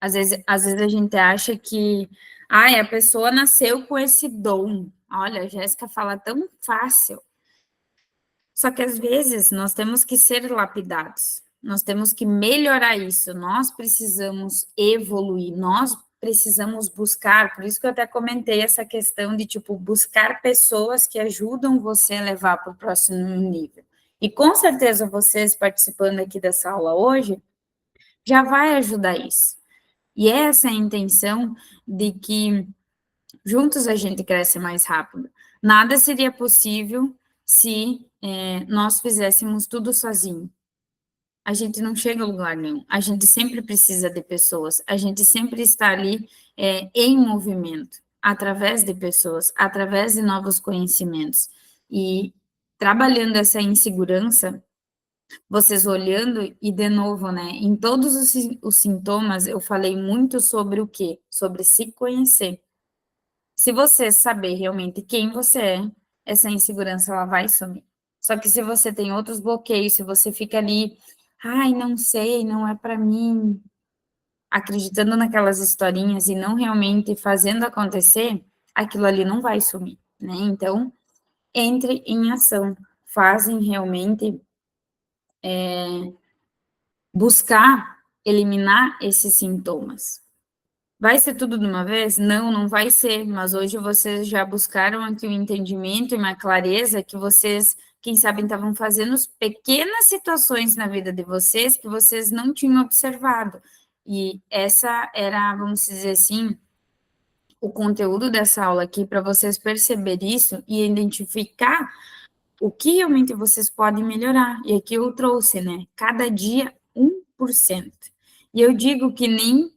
Speaker 2: às vezes a gente acha que, ai, a pessoa nasceu com esse dom. Olha, a Jéssica fala tão fácil. Só que às vezes nós temos que ser lapidados, nós temos que melhorar isso, nós precisamos evoluir, nós precisamos buscar, por isso que eu até comentei essa questão de, tipo, buscar pessoas que ajudam você a levar para o próximo nível. E com certeza vocês participando aqui dessa aula hoje, já vai ajudar isso. E essa é a intenção de que juntos a gente cresce mais rápido. Nada seria possível se nós fizéssemos tudo sozinho. A gente não chega a lugar nenhum. A gente sempre precisa de pessoas. A gente sempre está ali em movimento, através de pessoas, através de novos conhecimentos. E trabalhando essa insegurança, vocês olhando, e de novo, né, em todos os sintomas, eu falei muito sobre o quê? Sobre se conhecer. Se você saber realmente quem você é, essa insegurança ela vai sumir. Só que se você tem outros bloqueios, se você fica ali, ai, não sei, não é para mim, acreditando naquelas historinhas e não realmente fazendo acontecer, aquilo ali não vai sumir, né? Então, entre em ação, fazem realmente buscar eliminar esses sintomas. Vai ser tudo de uma vez? Não, não vai ser, mas hoje vocês já buscaram aqui um entendimento e uma clareza que vocês, quem sabe, estavam fazendo pequenas situações na vida de vocês que vocês não tinham observado. E essa era, vamos dizer assim, o conteúdo dessa aula aqui, para vocês perceberem isso e identificar o que realmente vocês podem melhorar. E aqui eu trouxe, né? Cada dia 1%. E eu digo que nem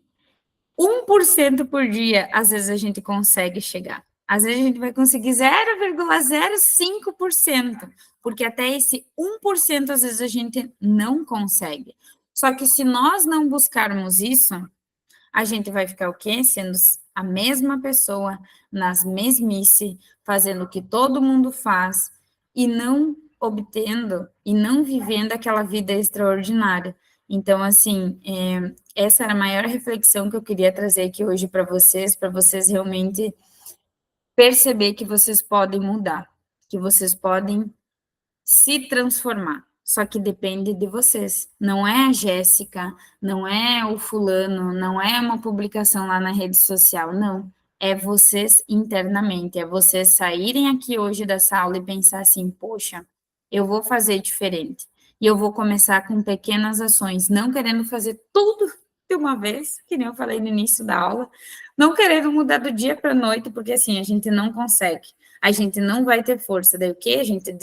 Speaker 2: 1% por dia, às vezes a gente consegue chegar. Às vezes a gente vai conseguir 0,05%, porque até esse 1% às vezes a gente não consegue. Só que se nós não buscarmos isso, a gente vai ficar o quê? Sendo a mesma pessoa, nas mesmice, fazendo o que todo mundo faz e não obtendo e não vivendo aquela vida extraordinária. Então, assim, essa era a maior reflexão que eu queria trazer aqui hoje para vocês realmente perceber que vocês podem mudar, que vocês podem se transformar. Só que depende de vocês. Não é a Jéssica, não é o fulano, não é uma publicação lá na rede social, não. É vocês internamente, é vocês saírem aqui hoje dessa aula e pensar assim, poxa, eu vou fazer diferente. E eu vou começar com pequenas ações, não querendo fazer tudo de uma vez, que nem eu falei no início da aula, não querendo mudar do dia para a noite, porque assim, a gente não consegue. A gente não vai ter força. Daí o quê? A gente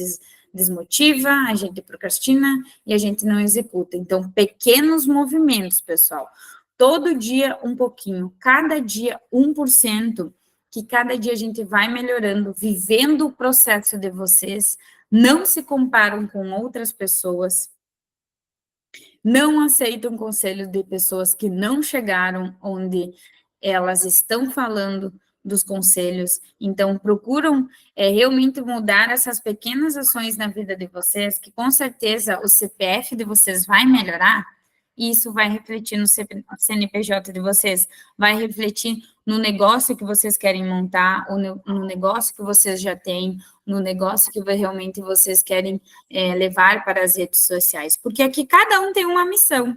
Speaker 2: desmotiva, a gente procrastina e a gente não executa. Então, pequenos movimentos, pessoal. Todo dia um pouquinho, cada dia 1%, que cada dia a gente vai melhorando, vivendo o processo de vocês, não se comparam com outras pessoas, não aceitam conselhos de pessoas que não chegaram onde elas estão falando dos conselhos, então procuram realmente mudar essas pequenas ações na vida de vocês, que com certeza o CPF de vocês vai melhorar, e isso vai refletir no CNPJ de vocês, vai refletir no negócio que vocês querem montar, ou no negócio que vocês já têm, no negócio que realmente vocês querem levar para as redes sociais, porque aqui cada um tem uma missão.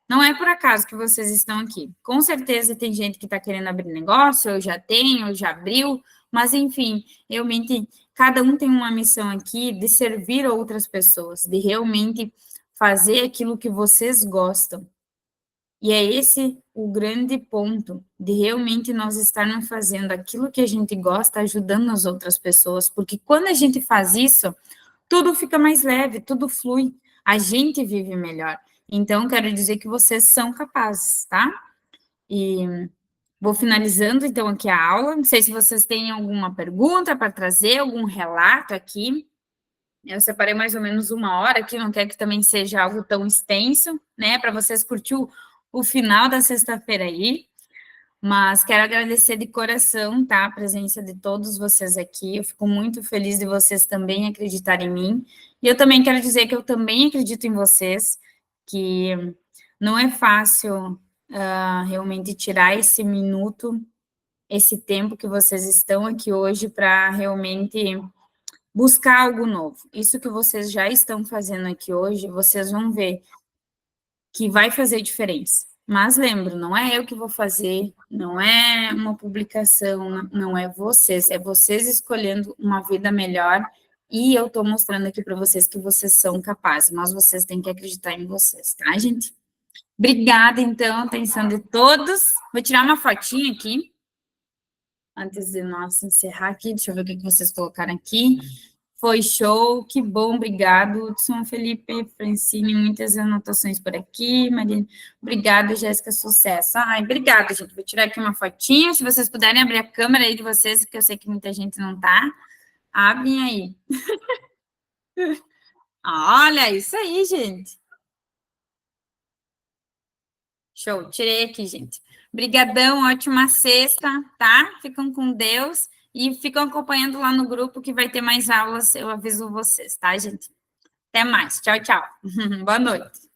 Speaker 2: Não é por acaso que vocês estão aqui. Com certeza tem gente que está querendo abrir negócio, ou já tem, ou já abriu, Mas, enfim, realmente, cada um tem uma missão aqui de servir outras pessoas, de realmente fazer aquilo que vocês gostam. E é esse o grande ponto, de realmente nós estarmos fazendo aquilo que a gente gosta, ajudando as outras pessoas, porque quando a gente faz isso, tudo fica mais leve, tudo flui, a gente vive melhor. Então, quero dizer que vocês são capazes, tá? E vou finalizando, então, aqui a aula. Não sei se vocês têm alguma pergunta para trazer, algum relato aqui. Eu separei mais ou menos 1 hora aqui, não quero que também seja algo tão extenso, né? Para vocês curtir o final da sexta-feira aí. Mas quero agradecer de coração, tá? A presença de todos vocês aqui. Eu fico muito feliz de vocês também acreditarem em mim. E eu também quero dizer que eu também acredito em vocês, que não é fácil realmente tirar esse minuto, esse tempo que vocês estão aqui hoje para realmente buscar algo novo. Isso que vocês já estão fazendo aqui hoje, vocês vão ver que vai fazer diferença. Mas lembro, não é eu que vou fazer, não é uma publicação, não é vocês escolhendo uma vida melhor e eu estou mostrando aqui para vocês que vocês são capazes, mas vocês têm que acreditar em vocês, tá, gente? Obrigada, então, atenção de todos. Vou tirar uma fotinha aqui, antes de nós encerrar aqui, deixa eu ver o que vocês colocaram aqui. Foi show, que bom, obrigado, Hudson, Felipe, Francine, muitas anotações por aqui, Marina, obrigada, Jéssica, sucesso. Ai, obrigada, gente, vou tirar aqui uma fotinha, se vocês puderem abrir a câmera aí de vocês, que eu sei que muita gente não tá, abrem aí. Olha, isso aí, gente. Show, tirei aqui, gente. Obrigadão, ótima sexta, tá? Ficam com Deus e ficam acompanhando lá no grupo que vai ter mais aulas, eu aviso vocês, tá, gente? Até mais. Tchau, tchau. Boa noite.